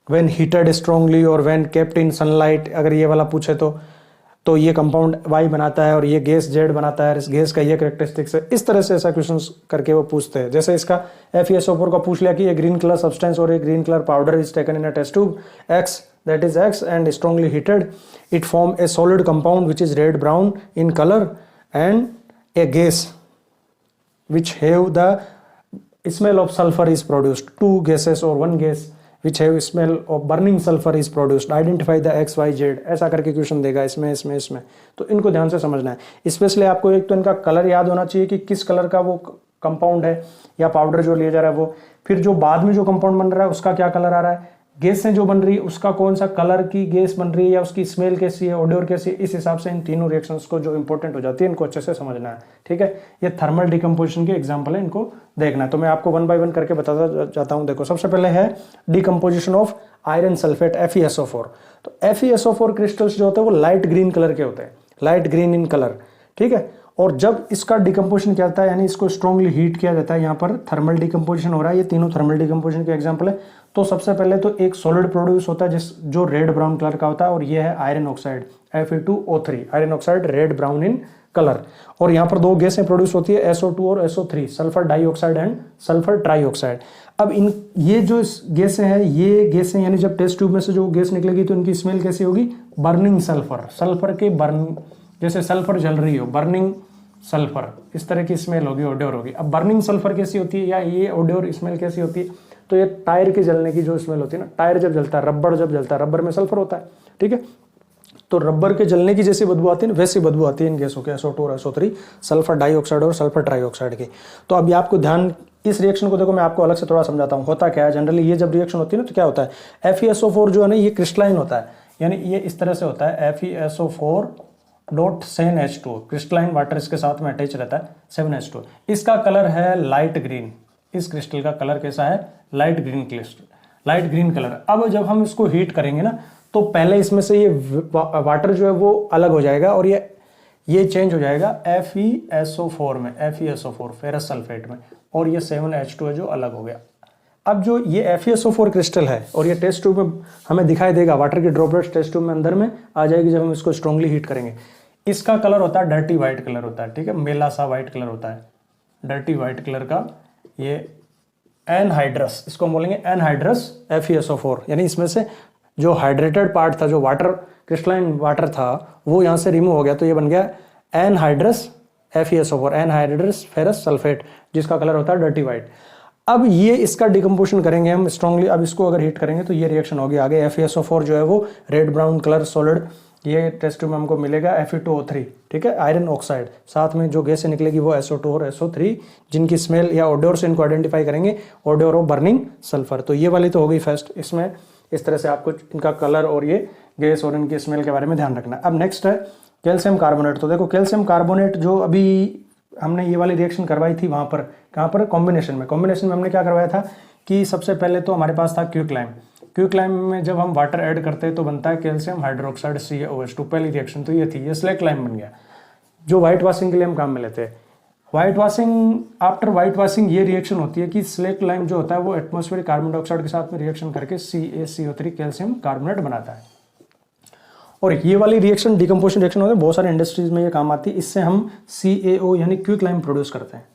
व्हेन हीटेड स्ट्रांगली और व्हेन केप्ट इन सनलाइट, अगर ये वाला पूछे तो ये कंपाउंड Y बनाता है और ये गैस Z बनाता है, इस गैस का ये कैरेक्टरिस्टिक्स है। इस तरह से ऐसा क्वेश्चंस करके वो पूछते हैं। जैसे इसका FeSO4 का पूछ लिया कि ये ग्रीन कलर सब्सटेंस और ये green colour powder is taken in a test tube X, that is X, and strongly heated it form a solid compound which is red brown in color and a gas which have the smell of sulfur is produced. 2 gases or 1 gas which have smell of burning sulfur is produced. Identify the X, Y, Z. ऐसा करके क्वेश्चन देगा इसमें। तो इनको ध्यान से समझना है। स्पेशली आपको एक तो इनका कलर याद होना चाहिए कि किस कलर का वो कंपाउंड है या पाउडर जो लिया जा रहा है वो, फिर जो बाद में जो कंपाउंड बन रहा है उसका क्या कलर आ रहा है, गैस जो बन रही है उसका कौन सा कलर की गैस बन रही है या उसकी स्मेल कैसी है, ऑडोर कैसी है। इस हिसाब से इन तीनों रिएक्शंस को जो इंपॉर्टेंट हो जाती है इनको अच्छे से समझना है। ठीक है, ये थर्मल डिकम्पोजिशन के एग्जांपल है, इनको देखना है। तो मैं आपको 1 बाय 1 करके बताता जाता हूं। देखो सबसे पहले है decomposition of iron sulphate FeSO4। तो FeSO4 क्रिस्टल्स जो होते हैं वो लाइट ग्रीन कलर के होते हैं, लाइट ग्रीन इन कलर। ठीक है, और जब इसका डिकम्पोजिशन क्या होता है, यानी इसको स्ट्रांगली हीट किया जाता है, यहाँ पर थर्मल डिकम्पोजिशन हो रहा है, ये तीनों थर्मल डिकम्पोजिशन के एग्जांपल है। तो सबसे पहले तो एक सॉलिड प्रोड्यूस होता है जो रेड ब्राउन कलर का होता है, और ये है iron oxide Fe2O3, iron oxide red brown in colour. और यहाँ पर दो गैसें प्रोड्यूस होती है, SO2 और SO3, sulphur dioxide and sulphur trioxide. अब इन ये जो गैसें हैं, ये गैसें यानी जब टेस्ट ट्यूब में से जो गैस निकलेगी तो इनकी स्मेल कैसी होगी, बर्निंग सल्फर, सल्फर के बर्न, जैसे सल्फर जल रही हो, बर्निंग सल्फर, इस तरह की स्मेल होगी, ओडोर होगी। अब बर्निंग सल्फर कैसी होती है, या ये ओडोर स्मेल कैसी होती है, तो ये टायर के जलने की जो स्मेल होती है ना, टायर जब जलता है, रबर जब जलता है, रबर में सल्फर होता है, ठीक है, तो रबर के जलने की जैसी बदबू आती है वैसी बदबू आती है इन गैसों के, SO2 और SO3, सल्फर डाइऑक्साइड और सल्फर ट्राइऑक्साइड की। तो अभी आपको ध्यान, इस रिएक्शन को देखो, मैं आपको अलग से थोड़ा समझाता हूँ। होता क्या है, जनरली ये जब रिएक्शन होती है ना तो क्या होता है, FeSO4 जो है ना ये क्रिस्टलाइन होता है, यानी ये इस तरह से होता है, FeSO4 dot CnH2, crystalline water इसके साथ में अटैच रहता है, 7H2। इसका कलर है लाइट ग्रीन, इस क्रिस्टल का कलर कैसा है, light green crystal, light green colour. अब जब हम इसको हीट करेंगे ना तो पहले इसमें से ये वाटर जो है वो अलग हो जाएगा और ये चेंज हो जाएगा FeSO4 में, FeSO4 फेरस सल्फेट में, और ये 7H2 है जो अलग हो गया। अब जो ये FeSO4 क्रिस्टल है और ये टेस्ट ट्यूब में हमें दिखाई देगा, वाटर की ड्रॉपलेट्स टेस्ट ट्यूब में अंदर में आ जाएगी जब हम इसको स्ट्रांगली हीट करेंगे। इसका कलर होता है डर्टी व्हाइट कलर होता है, ठीक है, मेला सा व्हाइट कलर होता है, डर्टी व्हाइट कलर का ये एनहाइड्रस, इसको हम बोलेंगे एनहाइड्रस FeSO4, यानी इसमें से जो हाइड्रेटेड पार्ट था, जो वाटर क्रिस्टलाइन वाटर था, वो यहाँ से रिमूव हो गया, तो ये बन गया anhydrous FeSO4, anhydrous ferrous sulphate, जिसका कलर होता है डर्टी व्हाइट। अब ये इसका डिकम्पोजिशन करेंगे हम स्ट्रांगली, अब इसको अगर हीट करेंगे तो ये रिएक्शन होगी आगे, FeSO4 जो है वो रेड ब्राउन कलर सॉलिड, ये टेस्ट ट्यूब में हमको मिलेगा Fe2O3, ठीक है, आयरन ऑक्साइड, साथ में जो गैस निकलेगी वो SO2 और SO3, जिनकी स्मेल या ओडोर से इनको आइडेंटिफाई करेंगे, ओडोर ऑफ बर्निंग सल्फर। तो ये वाली तो हो गई फर्स्ट, इसमें इस तरह से आपको इनका कलर और ये गैस और इनकी स्मेल के बारे में ध्यान रखना। अब नेक्स्ट है कैल्शियम कार्बोनेट। तो देखो कैल्शियम कार्बोनेट जो अभी हमने ये वाली रिएक्शन करवाई थी वहाँ पर, कहाँ पर, कॉम्बिनेशन में हमने क्या करवाया था कि सबसे पहले तो हमारे पास था क्विकलाइम में जब हम वाटर ऐड करते हैं तो बनता है कैल्शियम हाइड्रोक्साइड CaOH2, पहली रिएक्शन तो ये थी, ये स्लैक लाइम बन गया, जो व्हाइट वॉशिंग के लिए हम काम में लेते हैं। White washing, after white washing ये रिएक्शन होती है कि स्लैक लाइम जो होता है वो एटमॉस्फेरिक कार्बन डाइऑक्साइड के साथ में रिएक्शन करके CaCO3 कैल्शियम कार्बोनेट बनाता है। और ये वाली रिएक्शन डिकम्पोजिशन रिएक्शन होती है, बहुत सारे इंडस्ट्रीज में ये काम आती है, इससे हम CaO यानी क्विकलाइम प्रोड्यूस करते हैं।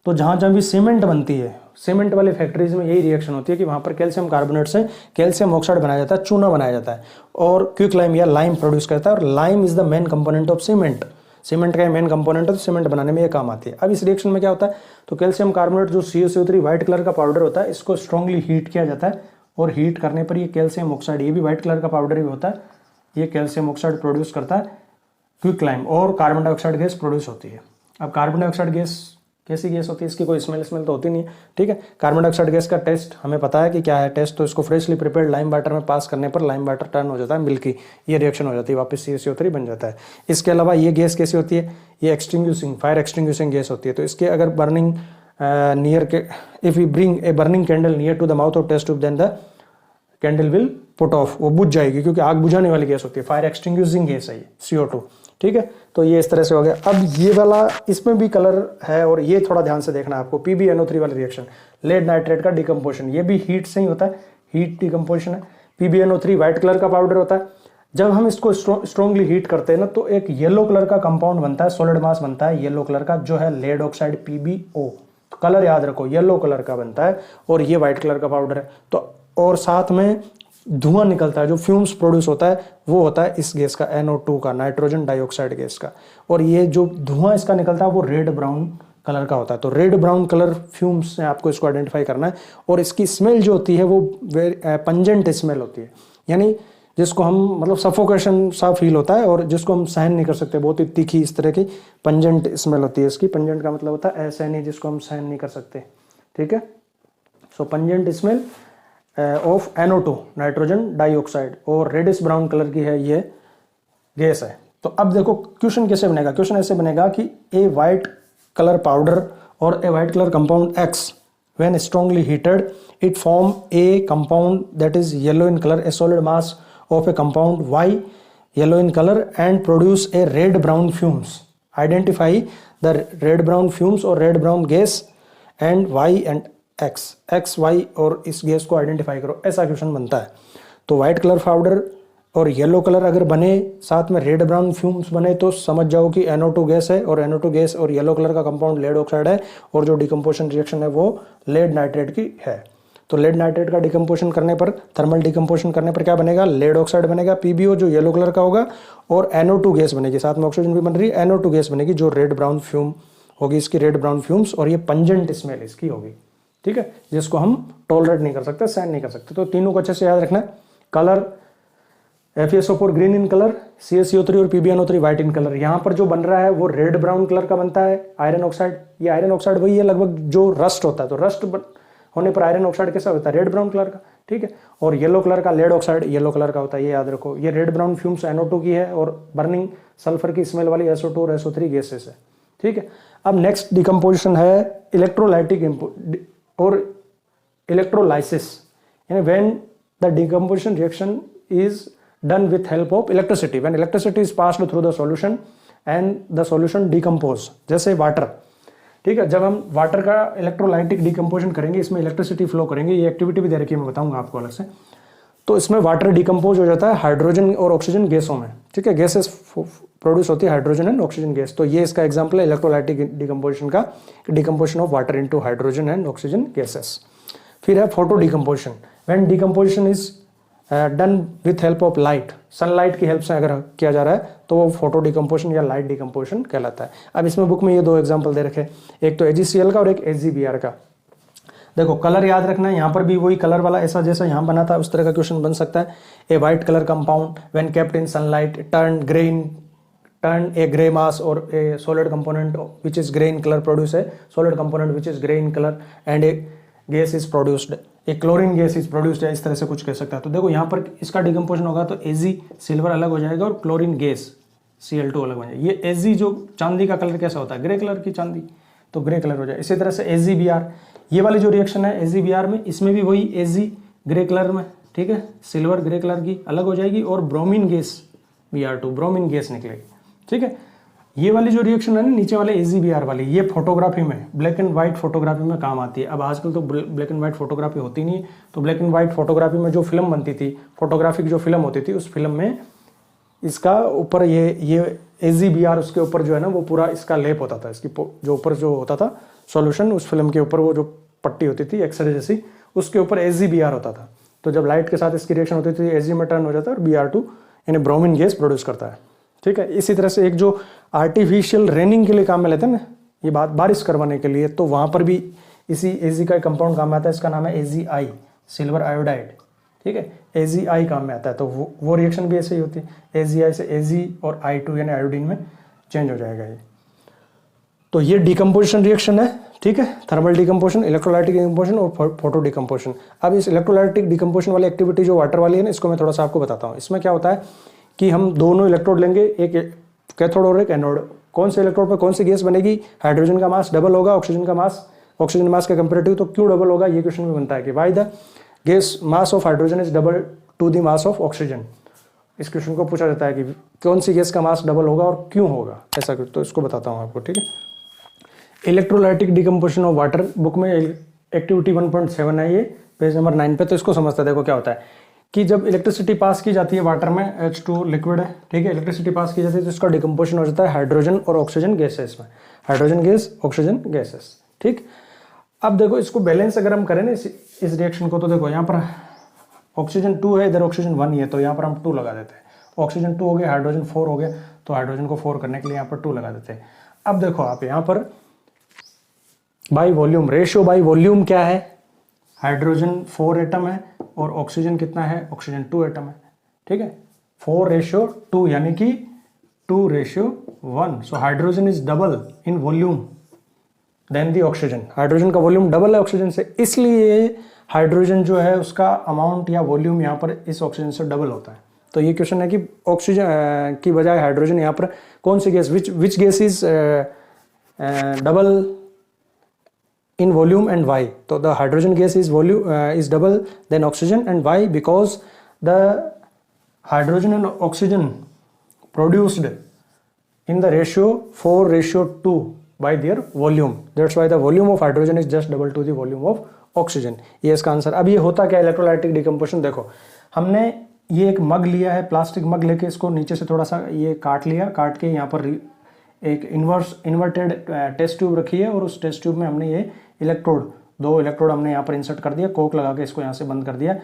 तो जहाँ जहाँ भी सीमेंट बनती है, सीमेंट वाली फैक्ट्रीज में यही रिएक्शन होती है कि वहाँ पर कैल्शियम कार्बोनेट से कैल्शियम ऑक्साइड बनाया जाता है, चूना बनाया जाता है, और क्विकलाइम या लाइम प्रोड्यूस करता है। और lime is the main component of cement, cement का मेन कंपोनेंट है, तो सीमेंट बनाने में ये काम आती है। अब इस रिएक्शन में क्या होता है, तो कैल्शियम कार्बोनेट जो CaCO3 व्हाइट कलर का पाउडर होता है, इसको स्ट्रांगली हीट किया जाता है, और हीट करने पर ये कैल्शियम ऑक्साइड, ये भी व्हाइट कलर का पाउडर ही होता है, ये कैल्शियम ऑक्साइड प्रोड्यूस करता है क्विकलाइम, और कार्बन डाइऑक्साइड गैस प्रोड्यूस होती है। अब कार्बन डाइऑक्साइड गैस कैसी गैस होती है, इसकी कोई स्मेल तो होती नहीं है, ठीक है। कार्बन डाइऑक्साइड गैस का टेस्ट हमें पता है कि क्या है टेस्ट, तो इसको फ्रेशली प्रिपेयर्ड लाइम वाटर में पास करने पर लाइम वाटर टर्न हो जाता है मिल्की, ये रिएक्शन हो जाती है, वापस CaCO3 बन जाता है। इसके अलावा ये गैस कैसी होती है, ये एक्सटिंग्विशिंग, फायर एक्सटिंग्विशिंग गैस होती है। तो इसके अगर बर्निंग नियर के, if we bring a burning candle near to the mouth of test tube then the candle will put off, वो बुझ जाएगी, क्योंकि आग बुझाने वाली गैस होती है, फायर एक्सटिंग्विशिंग गैस है ये CO2, ठीक है। तो ये इस तरह से हो गया। अब ये वाला, इसमें भी कलर है, और ये थोड़ा ध्यान से देखना आपको, PbNO3 वाली रिएक्शन, लेड नाइट्रेट का डिकम्पोजिशन, ये भी हीट से ही होता है, हीट डिकम्पोजिशन है। PbNO3 व्हाइट कलर का पाउडर होता है, जब हम इसको स्ट्रांगली हीट करते हैं ना तो एक येलो कलर का कंपाउंड बनता है, सॉलिड मास बनता है येलो कलर का, जो है लेड ऑक्साइड PbO, तो कलर याद रखो, येलो कलर का बनता है, और ये व्हाइट कलर का पाउडर है। तो और साथ में धुआं निकलता है, जो फ्यूम्स प्रोड्यूस होता है वो होता है इस गैस का, NO2 का, नाइट्रोजन डाइऑक्साइड गैस का, और ये जो धुआं इसका निकलता है वो रेड ब्राउन कलर का होता है। तो रेड ब्राउन कलर फ्यूम्स से आपको इसको आइडेंटिफाई करना है। और इसकी स्मेल जो होती है वो पंजेंट स्मेल होती है, यानी जिसको हम, मतलब सफोकेशन सा फील होता है, और जिसको हम सहन नहीं कर सकते, बहुत ही तीखी इस तरह की पंजेंट स्मेल होती है इसकी। पंजेंट का मतलब होता है असहनीय, जिसको हम सहन नहीं कर सकते, ठीक है। So pungent smell of NO2 nitrogen dioxide, और रेडिश ब्राउन कलर की है ये गैस है। तो अब देखो क्वेश्चन कैसे बनेगा, क्वेश्चन ऐसे बनेगा कि ए वाइट कलर पाउडर और a white colour compound X when strongly heated it form a compound that is yellow in color, a solid mass of a compound Y yellow in color and produce a red brown fumes, identify the red brown fumes और red brown gas and Y and X Y, और इस गैस को आइडेंटिफाई करो, ऐसा क्वेश्चन बनता है। तो वाइट कलर पाउडर और येलो कलर अगर बने, साथ में रेड ब्राउन फ्यूम्स बने, तो समझ जाओ कि NO2 गैस है, और NO2 गैस और येलो कलर का कंपाउंड लेड ऑक्साइड है, और जो डिकम्पोजिशन रिएक्शन है वो लेड नाइट्रेट की है। तो लेड नाइट्रेट का डिकम्पोजिशन करने पर, थर्मल डिकम्पोजिशन करने पर क्या बनेगा, लेड ऑक्साइड बनेगा PbO जो येलो कलर का होगा, और NO2 गैस बनेगी, साथ में ऑक्सीजन भी बन रही है, NO2 गैस बनेगी जो रेड ब्राउन फ्यूम होगी, इसकी रेड ब्राउन फ्यूम्स, और ये पंजेंट स्मेल इसकी होगी, ठीक है, जिसको हम टॉलरेट नहीं कर सकते, सहन नहीं कर सकते। तो तीनों को अच्छे से याद रखना है। Colour FeSO4 green in colour, CaCO3 और PbNO3 व्हाइट इन कलर। यहाँ पर जो बन रहा है वो रेड ब्राउन कलर का बनता है, आयरन ऑक्साइड। ये आयरन ऑक्साइड वही है लगभग जो रस्ट होता है, तो रस्ट होने पर आयरन ऑक्साइड कैसा होता है, रेड ब्राउन कलर का, ठीक है। और येलो कलर का लेड ऑक्साइड येलो कलर का होता है, ये याद रखो। ये रेड ब्राउन फ्यूम्स NO2 की है, और बर्निंग सल्फर की स्मेल वाली SO2 और SO3 गैसेस है, ठीक है। अब नेक्स्ट डिकम्पोजिशन है इलेक्ट्रोलाइटिक और इलेक्ट्रोलाइसिस, यानी when the decomposition reaction is done with help of electricity, when electricity is passed through the solution and the solution decompose, जैसे वाटर, ठीक है। जब हम वाटर का इलेक्ट्रोलाइटिक डिकम्पोजिशन करेंगे, इसमें इलेक्ट्रिसिटी फ्लो करेंगे, ये एक्टिविटी भी दे रखी है, मैं बताऊंगा आपको अलग से। तो इसमें वाटर डिकम्पोज हो जाता है हाइड्रोजन और ऑक्सीजन गैसों में, ठीक है। गैसेस प्रोड्यूस होती है हाइड्रोजन एंड ऑक्सीजन गैस। तो ये इसका एग्जाम्पल है इलेक्ट्रोलाइटिक डिकम्पोजिशन का, decomposition of water into hydrogen and oxygen gases. फिर है photo decomposition, when decomposition is done with help of light, sunlight की हेल्प से अगर किया जा रहा है तो वो फोटो डिकम्पोजिशन या लाइट डिकम्पोजिशन कहलाता है। अब इसमें बुक में ये दो एग्जांपल दे रखे, एक तो AgCl का और एक AgBr का। देखो कलर याद रखना है, यहाँ पर भी वही कलर वाला ऐसा जैसा यहाँ बना था उस तरह का क्वेश्चन बन सकता है। A white colour compound when kept in sunlight turn a grey mass और a solid component which is grey in colour produce है solid component which is grey in colour and a gas is produced, एक क्लोरीन गैस इज प्रोड्यूस्ड है, इस तरह से कुछ कह सकता है। तो देखो यहाँ पर इसका डिकम्पोजिशन होगा तो Ag सिल्वर अलग हो जाएगा और क्लोरीन गैस Cl2 अलग हो जाएगा। ये Ag जो चांदी का कलर कैसा होता है, ग्रे कलर की चांदी, तो ग्रे कलर हो जाए। इसी तरह से AgBr, ये वाली जो रिएक्शन है AgBr में, इसमें भी वही Ag ग्रे कलर में, ठीक है, सिल्वर ग्रे कलर की अलग हो जाएगी और bromine gas Br2 bromine gas निकलेगी, ठीक है। ये वाली जो रिएक्शन है ना नीचे वाले AgBr वाली, ये फोटोग्राफी में, ब्लैक एंड व्हाइट फोटोग्राफी में काम आती है। अब आजकल तो ब्लैक एंड व्हाइट फोटोग्राफी होती नहीं, तो ब्लैक एंड व्हाइट फोटोग्राफी में जो फिल्म बनती थी, फोटोग्राफिक जो फिल्म होती थी, उस फिल्म में इसका ऊपर ये AgBr उसके ऊपर जो है ना वो पूरा इसका लेप होता था, इसकी जो ऊपर जो होता था सॉल्यूशन, उस फिल्म के ऊपर वो जो पट्टी होती थी एक्सरे जैसी, उसके ऊपर AgBr होता था। तो जब लाइट के साथ इसकी रिएक्शन होती थी Ag में टर्न हो जाता है और Br2 यानी ब्रोमीन गैस प्रोड्यूस करता है, ठीक है। इसी तरह से एक जो आर्टिफिशियल रेनिंग के लिए काम में लेते हैं ना, ये बात बारिश करवाने के लिए, तो वहाँ पर भी इसी Ag का कंपाउंड काम में आता है, इसका नाम है AgI सिल्वर आयोडाइड, ठीक है, AgI काम में आता है। तो वो रिएक्शन भी ऐसे ही होती है, AgI से Ag और I2 यानी आयोडीन में चेंज हो जाएगा ये। तो ये डिकम्पोजिशन रिएक्शन है, ठीक है, थर्मल डिकम्पोजिशन, इलेक्ट्रोलाइटिक डिकम्पोजिशन और फोटो डिकम्पोजिशन। अब इस इलेक्ट्रोलाइटिक डिकम्पोजिशन वाली एक्टिविटी जो वाटर वाली है ना, इसको मैं थोड़ा सा आपको बताता हूँ। इसमें क्या होता है कि हम दोनों इलेक्ट्रोड लेंगे, एक कैथोड और एक एनोड। कौन से इलेक्ट्रोड पर कौन सी गैस बनेगी, हाइड्रोजन का मास डबल होगा ऑक्सीजन मास के कंपेरेटिव। तो क्यों डबल होगा, ये क्वेश्चन में बनता है कि why the gas mass of hydrogen is double two the mass of oxygen. इस क्वेश्चन को पूछा जाता है कि कौन सी गैस का मास डबल होगा और क्यों होगा, ऐसा कुछ। तो इसको बताता हूँ आपको, ठीक है। Electrolytic decomposition of water, book में एक्टिविटी 1.7 है, ये पेज नंबर 9 पे। तो इसको समझते हैं। देखो क्या होता है कि जब इलेक्ट्रिसिटी पास की जाती है वाटर में, H2 लिक्विड है, ठीक है, इलेक्ट्रिसिटी पास की जाती है तो इसका डिकम्पोजिशन हो जाता है हाइड्रोजन और ऑक्सीजन गैसेस में, हाइड्रोजन गैस ऑक्सीजन गैसेस, ठीक। अब देखो इसको बैलेंस अगर हम करें ना इस रिएक्शन को, तो देखो यहाँ पर ऑक्सीजन 2 है, इधर ऑक्सीजन 1 ही है, तो यहाँ पर हम 2 लगा देते हैं। ऑक्सीजन 2 हो गया, हाइड्रोजन 4 हो गया, तो हाइड्रोजन को 4 करने के लिए यहाँ पर 2 लगा देते हैं। अब देखो आप यहाँ पर by volume, ratio by volume क्या है, हाइड्रोजन 4 एटम है और ऑक्सीजन कितना है, ऑक्सीजन 2 एटम है, ठीक है। 4:2 यानी कि 2:1। So hydrogen is double in volume then the oxygen. Hydrogen का वॉल्यूम डबल है ऑक्सीजन से, इसलिए हाइड्रोजन जो है उसका अमाउंट या वॉल्यूम यहाँ पर इस ऑक्सीजन से डबल होता है। तो ये क्वेश्चन है कि ऑक्सीजन की बजाय हाइड्रोजन यहाँ पर कौन सी gas, which gas is double in volume and why? So the hydrogen gas is double than oxygen, and why? Because the hydrogen and oxygen produced in the ratio 4:2 by their volume. That's why the volume of hydrogen is just double to the volume of oxygen. ये इसका आंसर। अब ये होता क्या इलेक्ट्रोलाइटिक डिकम्पोजिशन, देखो हमने ये एक मग लिया है, प्लास्टिक मग लेके इसको नीचे से थोड़ा सा ये काट लिया, काट के यहाँ पर एक इन्वर्टेड टेस्ट ट्यूब रखी है और उस टेस्ट ट्यूब में हमने ये इलेक्ट्रोड, 2 इलेक्ट्रोड हमने यहाँ पर इंसर्ट कर दिया, कोक लगा के इसको यहाँ से बंद कर दिया।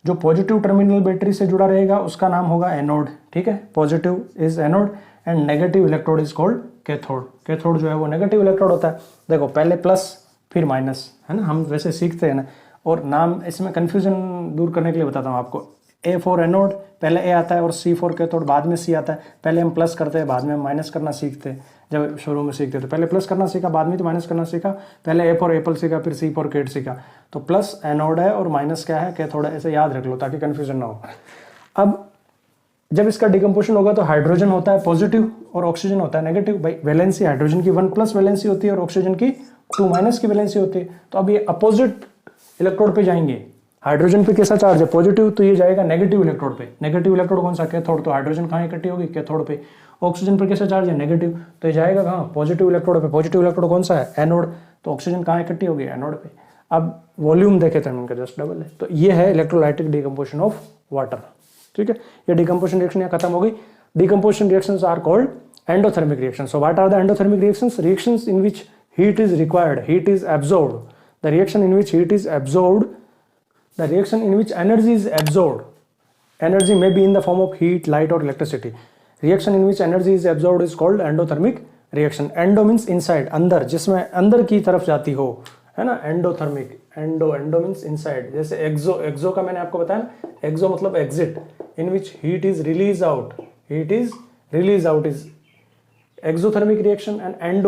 जो पॉजिटिव टर्मिनल बैटरी से जुड़ा रहेगा उसका नाम होगा एनोड, ठीक है, positive is anode and negative electrode is called cathode. Cathode जो है वो नेगेटिव इलेक्ट्रोड होता है। देखो पहले प्लस फिर माइनस, है ना, हम वैसे सीखते हैं ना, और नाम इसमें कंफ्यूजन दूर करने के लिए बताता हूँ आपको। ए फॉर एनोड पहले ए आता है और सी फॉर कैथोड बाद में सी आता है। पहले हम प्लस करते हैं, बाद में हम माइनस करना सीखते हैं। जब शुरू में सीखते तो पहले प्लस करना सीखा, बाद में तो माइनस करना सीखा। पहले ए फॉर एप्पल सीखा, फिर सी फॉर कैट सीखा। तो प्लस एनोड है और माइनस क्या है, कैथोड है। ऐसे याद रख लो ताकि कंफ्यूजन ना हो। अब जब इसका डिकम्पोजिशन होगा तो हाइड्रोजन होता है पॉजिटिव और ऑक्सीजन होता है नेगेटिव। भाई वैलेंसी हाइड्रोजन की 1+ वैलेंसी होती है और ऑक्सीजन की 2- की वैलेंसी होती है। तो अब ये अपोजिट इलेक्ट्रोड पे जाएंगे। हाइड्रोजन पे कैसा चार्ज है, पॉजिटिव, तो ये जाएगा नेगेटिव इलेक्ट्रोड पे। नेगेटिव इलेक्ट्रोड कौन सा, कैथोड, तो हाइड्रोजन कहाँ इकट्ठी होगी, कैथोड पे। ऑक्सीजन पर कैसा चार्ज है, नेगेटिव, तो ये जाएगा कहाँ, पॉजिटिव इलेक्ट्रोड पे। पॉजिटिव इलेक्ट्रोड कौन सा है, एनोड, तो ऑक्सीजन कहाँ इकट्ठी होगी, एनोड पे। अब वॉल्यूम देखे थे इनका जस्ट डबल है। तो ये है इलेक्ट्रोलाइटिक डिकम्पोजिशन ऑफ वाटर, ठीक है। ये डिकम्पोजिशन रिएक्शन यहाँ खत्म हो गई। Decomposition reactions are called endothermic reaction. So what are the endothermic reactions? Reactions in which heat is required, heat is absorbed. The reaction in which heat is absorbed, the reaction in which energy is absorbed. Energy may be in the form of heat, light or electricity. Reaction in which energy is absorbed is called endothermic reaction. Endo means inside, अंदर, जिसमें अंदर की तरफ जाती हो, है ना, एंडोथर्मिक। Endo means inside. जैसे एक्सो का मैंने आपको बताया ना, एक्सो मतलब exit, in which heat is release out, heat is release out is exothermic reaction. And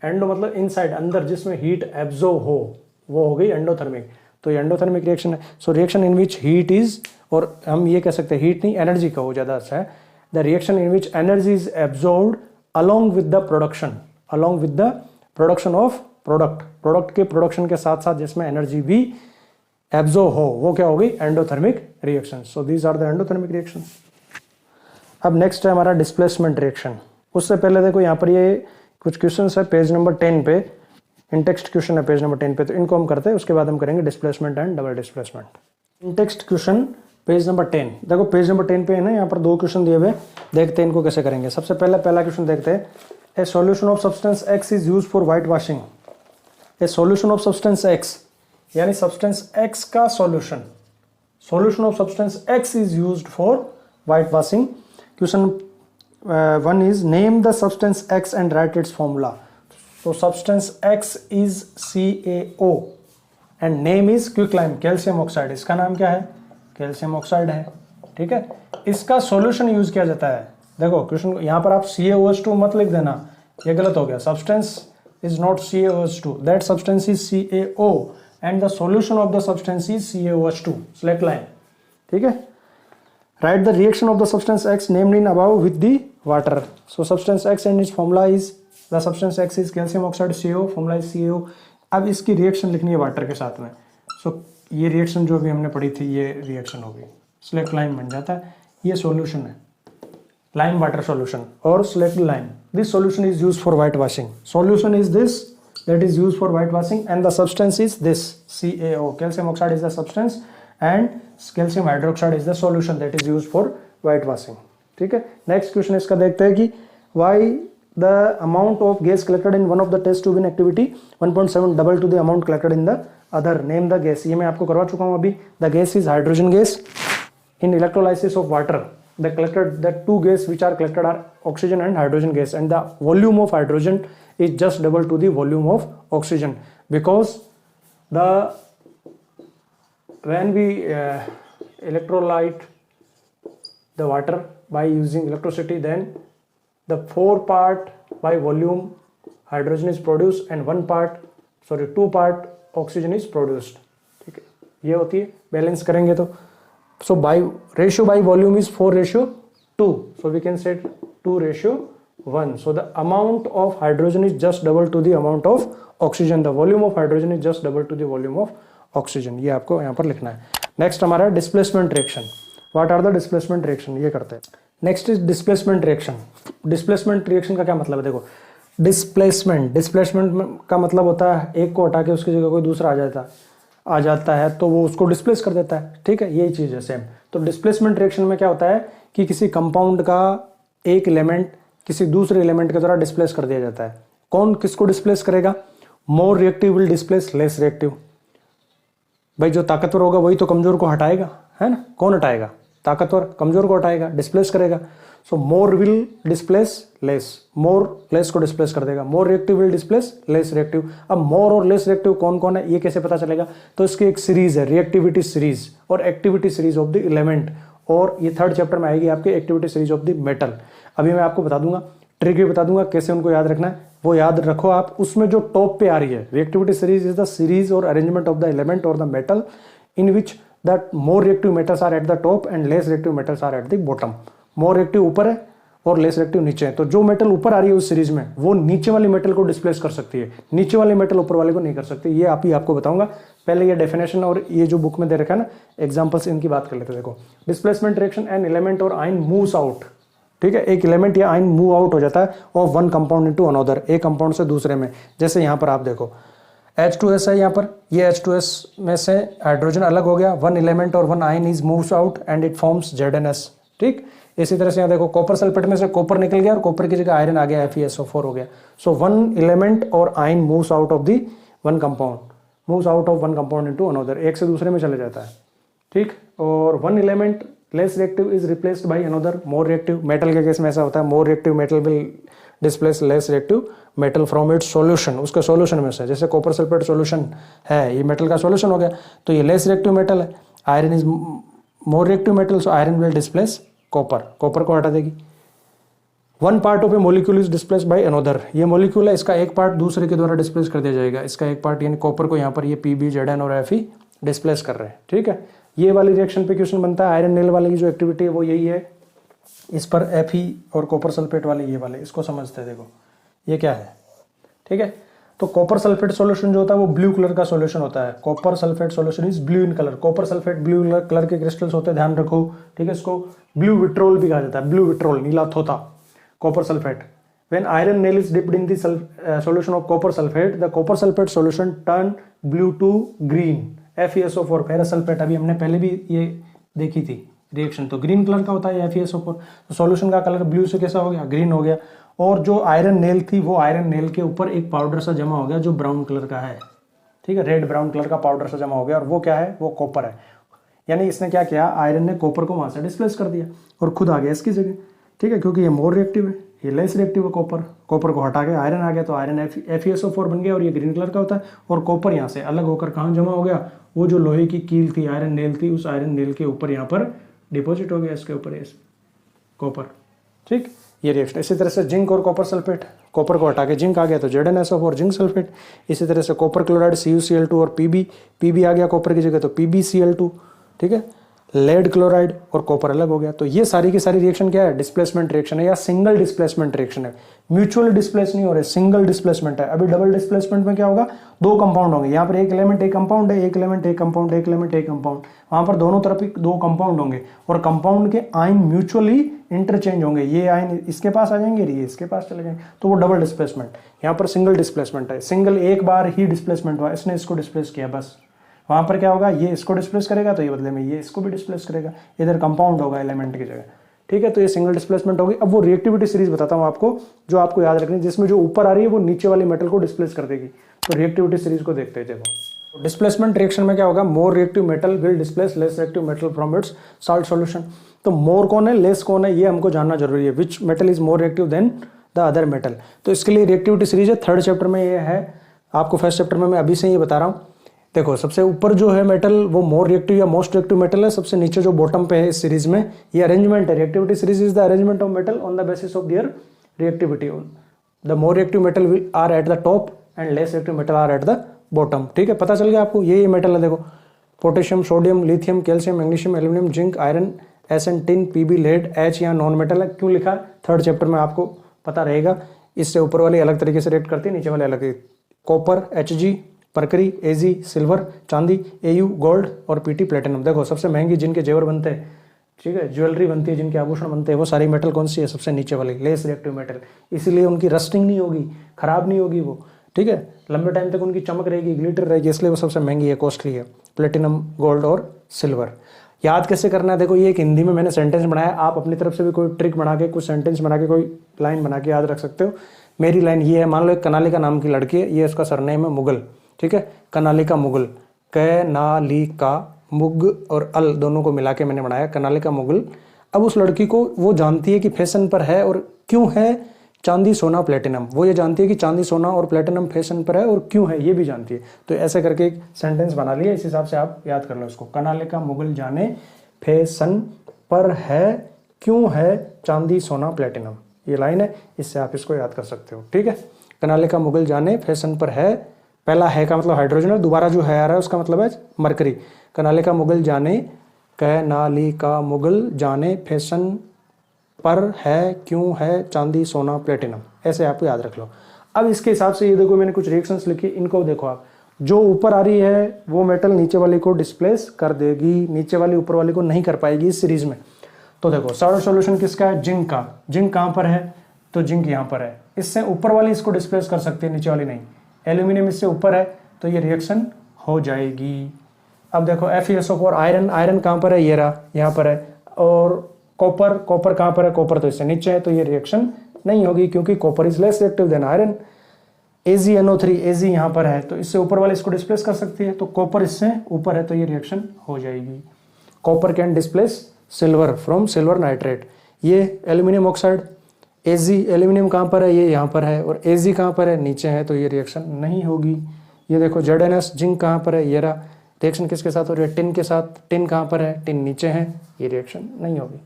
endo मतलब इनसाइड, अंदर, जिसमें हीट एब्जॉर्ब हो, वो हो गई एंडोथर्मिक। तो ये एंडोथर्मिक रिएक्शन है। So reaction in which heat is, और हम ये कह सकते हैं हीट नहीं एनर्जी का हो ज़्यादा अच्छा है, the reaction in which energy is absorbed along with the production, along with the production of product के प्रोडक्शन के साथ साथ जिसमें एनर्जी भी एब्जॉर्ब हो, वो क्या हो गई, endothermic reaction. So these are the endothermic reaction. अब नेक्स्ट है हमारा डिस्प्लेसमेंट रिएक्शन। उससे पहले देखो यहाँ पर ये कुछ क्वेश्चन है पेज नंबर 10 पे, इनटेक्स्ट क्वेश्चन है पेज नंबर 10 पे, तो इनको हम करते हैं, उसके बाद हम करेंगे displacement and double displacement. In text question page number 10, देखो पेज नंबर 10 पे है ना, यहाँ पर 2 क्वेश्चन दिए हुए, देखते हैं इनको कैसे करेंगे। सबसे पहला क्वेश्चन देखते हैं, ए solution of substance x is use for white washing. A solution of substance x, यानी सब्सटेंस एक्स का solution, solution of substance x is used for white washing. Question 1 is name the substance X and write its formula. So substance X is CaO and name is quicklime, calcium oxide. इसका नाम क्या है, कैल्शियम ऑक्साइड है, ठीक है। इसका सॉल्यूशन यूज किया जाता है। देखो क्वेश्चन यहाँ पर आप CaOH2 मत लिख देना, ये गलत हो गया। Substance is not CaOH2, that substance is CaO and the solution of the substance is CaOH2, select line, ठीक है। Write the reaction of the substance X named in above with the water. So substance X and its formula is, the substance X is calcium oxide CaO, formula is CaO. अब इसकी रिएक्शन लिखनी है वाटर के साथ में। So ये रिएक्शन जो भी हमने पढ़ी थी, ये रिएक्शन होगी, select line बन जाता है। ये सॉल्यूशन है, lime water solution और select line. This solution is used for white washing. Solution is this, that is used for white washing, and the substance is this, CaO. Calcium oxide is the substance and calcium hydroxide is the solution that is used for white washing, ठीक है। नेक्स्ट क्वेश्चन इसका देखते हैं कि why the amount of gas collected in one of the test tube in activity 1.7 double to the amount collected in the other, name the gas। ये मैं आपको करवा चुका हूँ अभी। the gas is hydrogen gas in electrolysis of water, the 2 gas which are collected are oxygen and hydrogen gas, and the volume of hydrogen is just double to the volume of oxygen, because when we electrolyte the water by using electricity, then the 4 part by volume hydrogen is produced and 2 part oxygen is produced, ठीक है। ये होती है, बैलेंस करेंगे तो, so by ratio by volume is 4:2, so we can say 2:1, so the amount of hydrogen is just double to the amount of oxygen, the volume of hydrogen is just double to the volume of oxygen. ये आपको यहाँ पर लिखना है। नेक्स्ट हमारा displacement reaction. What are the displacement reaction, ये करते हैं। Next is displacement reaction. Displacement reaction का क्या मतलब है? देखो, डिस्प्लेसमेंट का मतलब होता है एक को हटा के उसकी जगह कोई दूसरा आ जाता है तो वो उसको डिस्प्लेस कर देता है। ठीक है, यही चीज़ है सेम। तो डिस्प्लेसमेंट रिएक्शन में क्या होता है कि किसी कंपाउंड का एक एलिमेंट किसी दूसरे एलिमेंट के द्वारा डिस्प्लेस कर दिया जाता है। कौन किसको डिस्प्लेस करेगा? मोर reactive will displace less reactive. भाई जो ताकतवर होगा वही तो कमजोर को हटाएगा, है ना? कौन हटाएगा? ताकतवर कमजोर को हटाएगा, डिस्प्लेस करेगा। So more will displace less, more less को डिस्प्लेस कर देगा। More reactive will displace less reactive. अब मोर और लेस रिएक्टिव कौन कौन है ये कैसे पता चलेगा? तो इसकी एक सीरीज है, रिएक्टिविटी सीरीज और activity series of the element, और ये थर्ड चैप्टर में आएगी आपके activity series of the metal. अभी मैं आपको बता दूंगा, ट्रिक भी बता दूंगा कैसे उनको याद रखना है, वो याद रखो आप। उसमें जो टॉप पे आ रही है, reactivity series is the series or arrangement of the element or the metal in which that more reactive metals are at the top and less reactive metals are at the bottom. More reactive ऊपर है और लेस रिएक्टिव नीचे है। तो जो मेटल ऊपर आ रही है उस सीरीज में वो नीचे वाली मेटल को डिस्प्लेस कर सकती है, नीचे वाली मेटल ऊपर वाले को नहीं कर सकती। ये आपको बताऊंगा। पहले ये डेफिनेशन और ये जो बुक में दे रखा है ना एग्जांपल्स, इनकी बात कर लेते हैं। देखो, डिस्प्लेसमेंट रिएक्शन एन एलिमेंट और आयन मूव्स आउट। ठीक है, एक एलिमेंट या आयन मूव आउट हो जाता है और वन कंपाउंड इनटू अनदर, एक कंपाउंड से दूसरे में। जैसे यहाँ पर आप देखो H2S है, यहाँ पर ये H2S में से हाइड्रोजन अलग हो गया, वन एलिमेंट और one ion is moves out and it forms ZnS। ठीक, इसी तरह से यहाँ देखो कॉपर सल्फेट में से कॉपर निकल गया और कॉपर की जगह आयरन आ गया, FeSO4 हो गया। सो वन एलिमेंट और ion moves out of the one compound, moves out of one compound into another, एक से दूसरे में चले जाता है। ठीक, और one element less reactive is replaced by another more reactive. Metal के केस में ऐसा होता है, मोर reactive metal will displace less reactive metal from its solution, उसके सॉल्यूशन में से। जैसे कॉपर सल्फेट सॉल्यूशन है, ये मेटल का सॉल्यूशन हो गया तो ये लेस रिएक्टिव मेटल है। Iron is more reactive metal, so iron will displace copper, copper को हटा देगी। One part of A molecule is displace by another, ये मॉलिक्यूल है, इसका एक पार्ट दूसरे के द्वारा डिस्प्लेस कर दिया जाएगा। इसका एक पार्ट यानी कॉपर को यहाँ पर ये Pb Zn और Fe डिस्प्लेस कर रहे हैं। ठीक है, ये वाली रिएक्शन पे क्वेश्चन बनता है। आयरन नेल वाले की जो एक्टिविटी है वो यही है, इस पर Fe और कॉपर सल्फेट वाले ये वाले, इसको समझते हैं। देखो ये क्या है, ठीक है। तो कॉपर सल्फेट सॉल्यूशन जो होता है वो ब्लू कलर का सॉल्यूशन होता है। Copper sulphate solution is blue in colour. Copper sulphate blue colour के क्रिस्टल्स होते हैं, ध्यान रखो। ठीक है, इसको ब्लू विट्रोल भी कहा जाता है, ब्लू विट्रोल, नीला थोथा। Copper sulphate, when iron nail is dipped in the solution of copper sulphate, the copper sulphate solution turn blue to green. FeSO4 ferrous sulphate, अभी हमने पहले भी ये देखी थी रिएक्शन, तो ग्रीन कलर का होता है FeSO4। तो सॉल्यूशन का कलर ब्लू से कैसा हो गया, ग्रीन हो गया। और जो आयरन नेल थी वो आयरन नेल के ऊपर एक पाउडर सा जमा हो गया जो ब्राउन कलर का है। ठीक है, रेड ब्राउन कलर का पाउडर सा जमा हो गया, और वो क्या है, वो कॉपर है। यानी इसने क्या किया, आयरन ने कॉपर को वहां से डिस्प्लेस कर दिया और खुद आ गया इसकी जगह। ठीक है, क्योंकि ये मोर रिएक्टिव है, ये लेस रिएक्टिव है। कॉपर, कॉपर को हटा के आयरन आ गया, तो आयरन FeSO4 बन गया और ये ग्रीन कलर का होता है। और कॉपर यहाँ से अलग होकर कहाँ जमा हो गया, वो जो लोहे की कील थी, आयरन नेल थी, उस आयरन नेल के ऊपर यहाँ पर डिपॉजिट हो गया, इसके ऊपर कॉपर। ठीक, ये रिएक्शन। इसी तरह से जिंक और कॉपर सल्फेट, कॉपर को हटा के जिंक आ गया तो ZnSO4 जिंक सल्फेट। इसी तरह से कॉपर क्लोराइड CuCl2 और Pb आ गया कॉपर की जगह तो PbCl2। ठीक है, लेड क्लोराइड और कॉपर अलग हो गया। तो ये सारी की सारी रिएक्शन क्या है, डिस्प्लेसमेंट रिएक्शन है या सिंगल डिस्प्लेसमेंट रिएक्शन है। म्यूचुअली डिस्प्लेस नहीं हो रहे, सिंगल डिस्प्लेसमेंट है। अभी डबल डिस्प्लेसमेंट में क्या होगा, दो कंपाउंड होंगे। यहाँ पर एक एलिमेंट एक कंपाउंड है, एक एलिमेंट एक कंपाउंड, एक एलिमेंट एक कंपाउंड। वहां पर दोनों तरफ दो कंपाउंड होंगे और कंपाउंड के आयन म्यूचुअली इंटरचेंज होंगे। ये आयन इसके पास आ जाएंगे, ये इसके पास चले जाएंगे, तो वो डबल डिस्प्लेसमेंट। यहाँ पर सिंगल डिस्प्लेसमेंट है, सिंगल एक बार ही डिस्प्लेसमेंट हुआ, इसने इसको डिस्प्लेस किया बस। वहां पर क्या होगा, ये इसको डिस्प्लेस करेगा तो ये बदले में ये इसको भी डिस्प्लेस करेगा, इधर कंपाउंड होगा एलिमेंट की जगह। ठीक है, तो ये सिंगल डिस्प्लेसमेंट होगी। अब वो रिएक्टिविटी सीरीज बताता हूं आपको, जो आपको याद रखनी है, जिसमें जो ऊपर आ रही है वो नीचे वाली मेटल को डिस्प्लेस कर देगी। तो रिएक्टिविटी सीरीज को देखते हैं। देखो, डिस्प्लेसमेंट रिएक्शन में क्या होगा, मोर reactive metal will displace less reactive metal from its salt solution. तो मोर कौन है, लेस कौन है, ये हमको जानना जरूरी है। Which metal is more reactive than the other metal. तो इसके लिए रिएक्टिविटी सीरीज है, थर्ड चैप्टर में ये है। आपको फर्स्ट चैप्टर में मैं अभी से ये बता रहा हूँ। देखो, सबसे ऊपर जो है मेटल वो मोर रिएक्टिव या मोस्ट रिएक्टिव मेटल है। सबसे नीचे जो बॉटम पे है इस सीरीज में, ये अरेंजमेंट है। Reactivity series is the arrangement of metal on the basis of their reactivity. The more reactive metal are at the top and less reactive metal are at the bottom. ठीक है, पता चल गया आपको। ये मेटल है, देखो, potassium, sodium, lithium, calcium, magnesium, aluminium, zinc, iron, SN, tin, Pb, lead, H यहाँ नॉन मेटल है। क्यों लिखा, थर्ड चैप्टर में आपको पता रहेगा। इससे ऊपर वाली अलग तरीके से रिएक्ट करती है, नीचे वाले अलग। कॉपर Hg, परकरी Ag, सिल्वर, चांदी Au, गोल्ड और Pt, प्लेटिनम। देखो, सबसे महंगी जिनके जेवर बनते हैं ठीक है, ज्वेलरी बनती है, जिनके आभूषण बनते हैं, वो सारी मेटल कौन सी है, सबसे नीचे वाली लेस रिएक्टिव मेटल, इसीलिए उनकी रस्टिंग नहीं होगी, खराब नहीं होगी वो, ठीक है, लंबे टाइम तक उनकी चमक रहेगी, ग्लिटर रहेगी, इसलिए वो सबसे महंगी है, कॉस्टली है, प्लेटिनम, गोल्ड और सिल्वर। याद कैसे करना है, देखो ये एक हिंदी में मैंने सेंटेंस बनाया, आप अपनी तरफ से भी कोई ट्रिक बना के, कुछ सेंटेंस बना के, कोई लाइन बना के याद रख सकते हो। मेरी लाइन ये है, मान लो एक कनालिका नाम की लड़की है, ये उसका सरनेम है मुगल, ठीक है, कनालिका मुगल, कैनालिका, मुग और अल दोनों को मिला के मैंने बनाया कनालिका मुगल। अब उस लड़की को वो जानती है कि फैशन पर है, और क्यों है, चांदी सोना प्लेटिनम, वो ये जानती है कि चांदी सोना और प्लेटिनम फैशन पर है और क्यों है ये भी जानती है। तो ऐसे करके एक सेंटेंस बना लिया, इस हिसाब से आप याद कर लो इसको, कनालिका मुगल जाने फैशन पर है, क्यों है चांदी सोना प्लेटिनम, ये लाइन है, इससे आप इसको याद कर सकते हो, ठीक है। कनालिका मुगल जाने फैशन पर है, पहला है का मतलब हाइड्रोजन है, दोबारा जो है आ रहा है उसका मतलब है मरकरी। कनालिका मुगल जाने, कनालिका मुगल जाने फैशन पर है, क्यों है चांदी सोना प्लेटिनम, ऐसे आप याद रख लो। अब इसके हिसाब से ये देखो मैंने कुछ रिएक्शंस लिखी, इनको देखो आप, जो ऊपर आ रही है वो मेटल नीचे वाली को डिस्प्लेस कर देगी, नीचे वाली ऊपर वाली को नहीं कर पाएगी इस सीरीज में। तो देखो सारा सॉल्यूशन किसका है, जिंक का, जिंक कहाँ पर है, तो जिंक यहाँ पर है, इससे ऊपर वाली इसको डिस्प्लेस कर सकती है, नीचे वाली नहीं। एल्यूमिनियम इससे ऊपर है, तो ये रिएक्शन हो जाएगी। अब देखो FeSO4 आयरन, आयरन कहाँ पर है, ये रहा यहाँ पर है, और कॉपर, कॉपर कहाँ पर है, कॉपर तो इससे नीचे है, तो ये रिएक्शन नहीं होगी क्योंकि copper is less reactive than iron. AgNO3, Ag यहाँ पर है, तो इससे ऊपर वाले इसको डिस्प्लेस कर सकती है, तो कॉपर इससे ऊपर है, तो ये रिएक्शन हो जाएगी। Copper can displace silver from silver nitrate. ये एल्यूमिनियम ऑक्साइड, Ag एल्यूमिनियम कहाँ पर है, ये यहाँ पर है, और Ag कहाँ पर है, नीचे है, तो ये रिएक्शन नहीं होगी। ये देखो ZnS, जिंक कहाँ पर है, ये रहा, रिएक्शन किसके साथ हो रही है, टिन के साथ, टिन कहाँ पर है, टिन नीचे है, ये रिएक्शन नहीं होगी।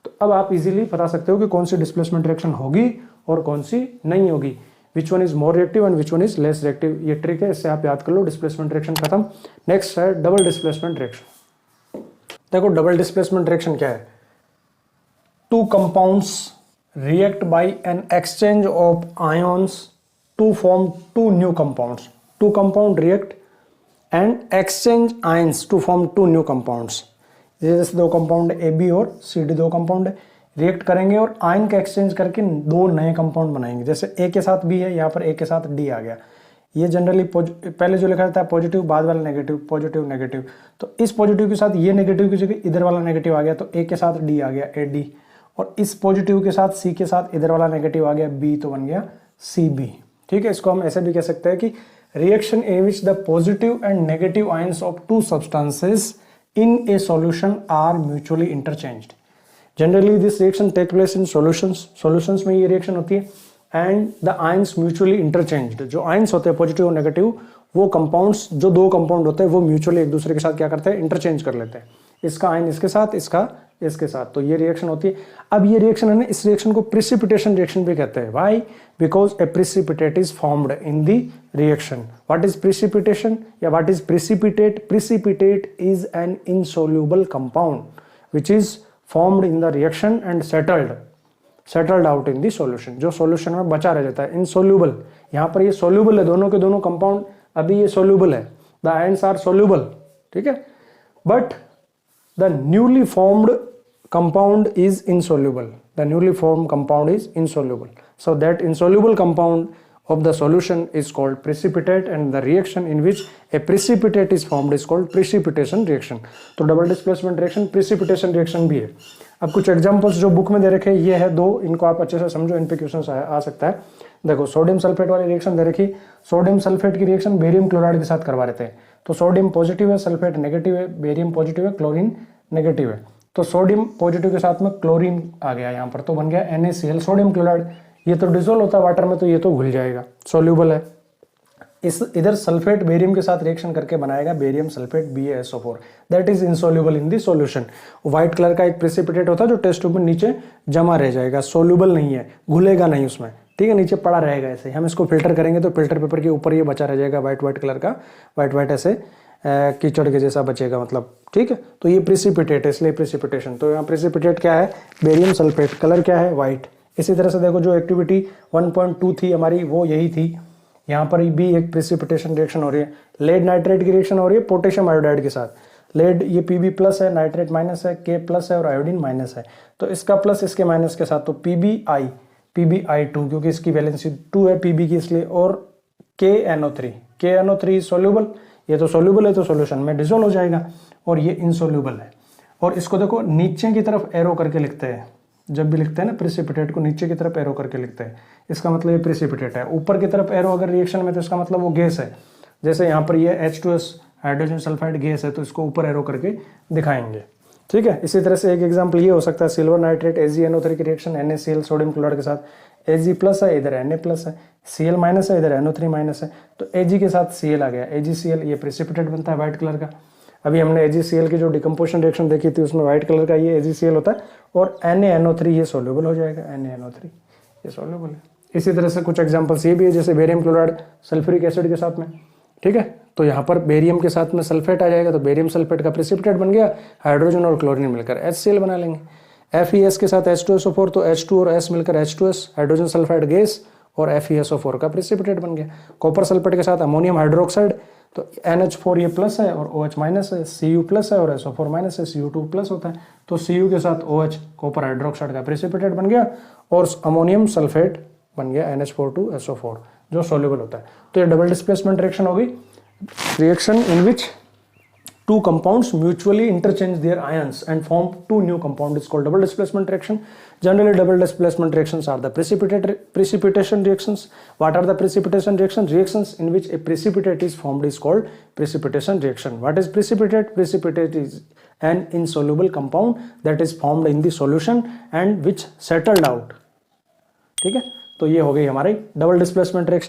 तो अब आप इजीली बता सकते हो कि कौन सी डिस्प्लेसमेंट रिएक्शन होगी और कौन सी नहीं होगी, which one is more reactive and which one is less reactive. ये ट्रिक है, इससे आप याद कर लो, डिस्प्लेसमेंट रिएक्शन खत्म। नेक्स्ट है डबल डिस्प्लेसमेंट रिएक्शन। देखो डबल डिस्प्लेसमेंट रिएक्शन क्या है, two compounds react by an exchange of ions to form two new compounds. Two compound react and exchange ions to form two new compounds. जैसे दो कंपाउंड AB और CD, दो कंपाउंड रिएक्ट करेंगे और आयन का एक्सचेंज करके दो नए कंपाउंड बनाएंगे। जैसे A के साथ B है, यहाँ पर A के साथ D आ गया। ये जनरली पहले जो लिखा रहता है पॉजिटिव, बाद वाला नेगेटिव, पॉजिटिव नेगेटिव, तो इस पॉजिटिव के साथ ये नेगेटिव की जगह इधर वाला नेगेटिव आ गया, तो A के साथ D आ गया, AD, और इस पॉजिटिव के साथ C के साथ इधर वाला नेगेटिव आ गया B, तो बन गया CB। ठीक है, इसको हम ऐसे भी कह सकते हैं कि reaction in which the positive and negative ions of two substances in a solution are mutually interchanged. Generally this reaction take place in solutions में ये रिएक्शन होती है, and the ions mutually interchanged. जो आयंस होते हैं पॉजिटिव और नेगेटिव, वो कंपाउंड्स, जो दो कंपाउंड होते हैं वो म्यूचुअली एक दूसरे के साथ क्या करते हैं, इंटरचेंज कर लेते हैं, इसका आयन इसके साथ, इसका इसके साथ, तो ये रिएक्शन होती है। अब ये रिएक्शन है ना, इस रिएक्शन को प्रिसिपिटेशन रिएक्शन भी कहते हैं। Why? Because a precipitate is formed in the reaction. What is precipitation या what is precipitate? Precipitate is an insoluble compound which is formed in the reaction and settled out in the solution, जो सॉल्यूशन में बचा रह जाता है। इनसोल्यूबल, यहाँ पर ये सोल्यूबल है, दोनों के दोनों कंपाउंड अभी ये सोल्यूबल है, द आयंस आर सोल्यूबल, ठीक है, but the newly formed compound is insoluble. The newly formed compound is insoluble. So that insoluble compound of the solution is called precipitate, and the reaction in which a precipitate is formed is called precipitation reaction. तो double displacement reaction precipitation reaction भी है। अब कुछ एग्जांपल्स जो बुक में दे रखे हैं ये है दो, इनको आप अच्छे से समझो, इन पे क्वेश्चन आ सकता है। देखो सोडियम सल्फेट वाली रिएक्शन दे रखी, सोडियम सल्फेट की रिएक्शन बेरियम क्लोराइड के साथ करवा रहे थे, तो सोडियम पॉजिटिव है, सल्फेट नेगेटिव है, बेरियम पॉजिटिव है, क्लोरीन नेगेटिव है, तो सोडियम पॉजिटिव के साथ में क्लोरीन आ गया यहाँ पर, तो बन गया NaCl सोडियम क्लोराइड। ये तो डिसोल्व होता है वाटर में, तो ये तो घुल जाएगा, सोल्यूबल है। इस इधर सल्फेट बेरियम के साथ रिएक्शन करके बनाएगा barium sulphate BaSO4, that is insoluble in the solution. White colour का एक प्रेसिपिटेट होता है जो टेस्ट ट्यूब में नीचे जमा रह जाएगा, सोल्यूबल नहीं है, घुलेगा नहीं उसमें, ठीक है, नीचे पड़ा रहेगा ऐसे। हम इसको फिल्टर करेंगे तो फिल्टर पेपर के ऊपर ये बचा रह जाएगा व्हाइट कलर का, व्हाइट ऐसे कीचड़ के जैसा बचेगा, मतलब, ठीक है। तो ये प्रेसिपिटेट है, इसलिए प्रेसिपिटेशन। तो यहाँ प्रेसिपिटेट क्या है, बेरियम सल्फेट, कलर क्या है, व्हाइट। इसी तरह से देखो जो एक्टिविटी 1.2 थी हमारी वो यही थी, यहाँ पर भी एक प्रेसिपिटेशन रिएक्शन हो रही है, लेड नाइट्रेट की रिएक्शन हो रही है पोटेशियम आयोडाइड के साथ। लेड ये Pb प्लस है, नाइट्रेट माइनस है, K प्लस है और आयोडीन माइनस है। तो इसका प्लस इसके माइनस के साथ, तो PbI2 क्योंकि इसकी वैलेंसी 2 है Pb की इसलिए, और KNO3 सोल्यूबल, ये तो सोल्यूबल है तो सॉल्यूशन में डिसॉल्व हो जाएगा, और ये इनसोल्यूबल है। और इसको देखो नीचे की तरफ एरो करके लिखते हैं, जब भी लिखते हैं ना प्रेसिपिटेट को नीचे की तरफ एरो करके लिखते हैं, इसका मतलब ये प्रेसिपिटेट है। ऊपर की तरफ एरो अगर रिएक्शन में तो इसका मतलब वो गैस है। जैसे यहाँ पर ये H2S हाइड्रोजन सल्फाइड गैस है तो इसको ऊपर एरो करके दिखाएंगे, ठीक है। इसी तरह से एक एग्जांपल ये हो सकता है सिल्वर नाइट्रेट AgNO3 की रिएक्शन NaCl सोडियम क्लोराइड के साथ, Ag प्लस है इधर Na प्लस है, Cl माइनस है इधर NO3 माइनस है, तो Ag के साथ Cl आ गया, AgCl ये प्रेसिपिटेट बनता है व्हाइट कलर का। अभी हमने AgCl की जो डिकम्पोजिशन रिएक्शन देखी थी उसमें व्हाइट कलर का ये AgCl होता है, और NaNO3 ये सोल्यूबल हो जाएगा, NaNO3 ये सोल्यूबल है। इसी तरह से कुछ एग्जांपल्स ये भी है, जैसे बेरियम क्लोराइड सल्फ्यूरिक एसिड के साथ में, ठीक है। तो यहाँ पर बेरियम के साथ में सल्फेट आ जाएगा, तो बेरियम सल्फेट का प्रेसिपिटेट बन गया, हाइड्रोजन और क्लोरीन मिलकर HCl बना लेंगे। FeS के साथ H2SO4, तो H2 और S मिलकर H2S हाइड्रोजन सल्फाइड गैस और FeSO4 का प्रेसिपिटेट बन गया। कॉपर सल्फेट के साथ अमोनियम हाइड्रोक्साइड, तो NH4 ये प्लस है और OH माइनस है, Cu प्लस है और SO4 माइनस है, Cu2 प्लस होता है, तो Cu के साथ OH कॉपर हाइड्रोक्साइड का प्रेसिपिटेट बन गया, और अमोनियम सल्फेट बन गया NH4 जो सोल्यूबल होता है। तो ये डबल डिस्प्लेसमेंट रिएक्शन होगी, reaction in which two compounds mutually interchange their ions and form two new compounds is called double displacement reaction. Generally double displacement reactions are the precipitation reactions. What are the precipitation reactions? Reactions in which a precipitate is formed is called precipitation reaction. What is precipitate? Precipitate is an insoluble compound that is formed in the solution and which settled out, ठीक है। तो ये हो गई हमारी डबल डिस्प्लेसमेंट रिएक्शन।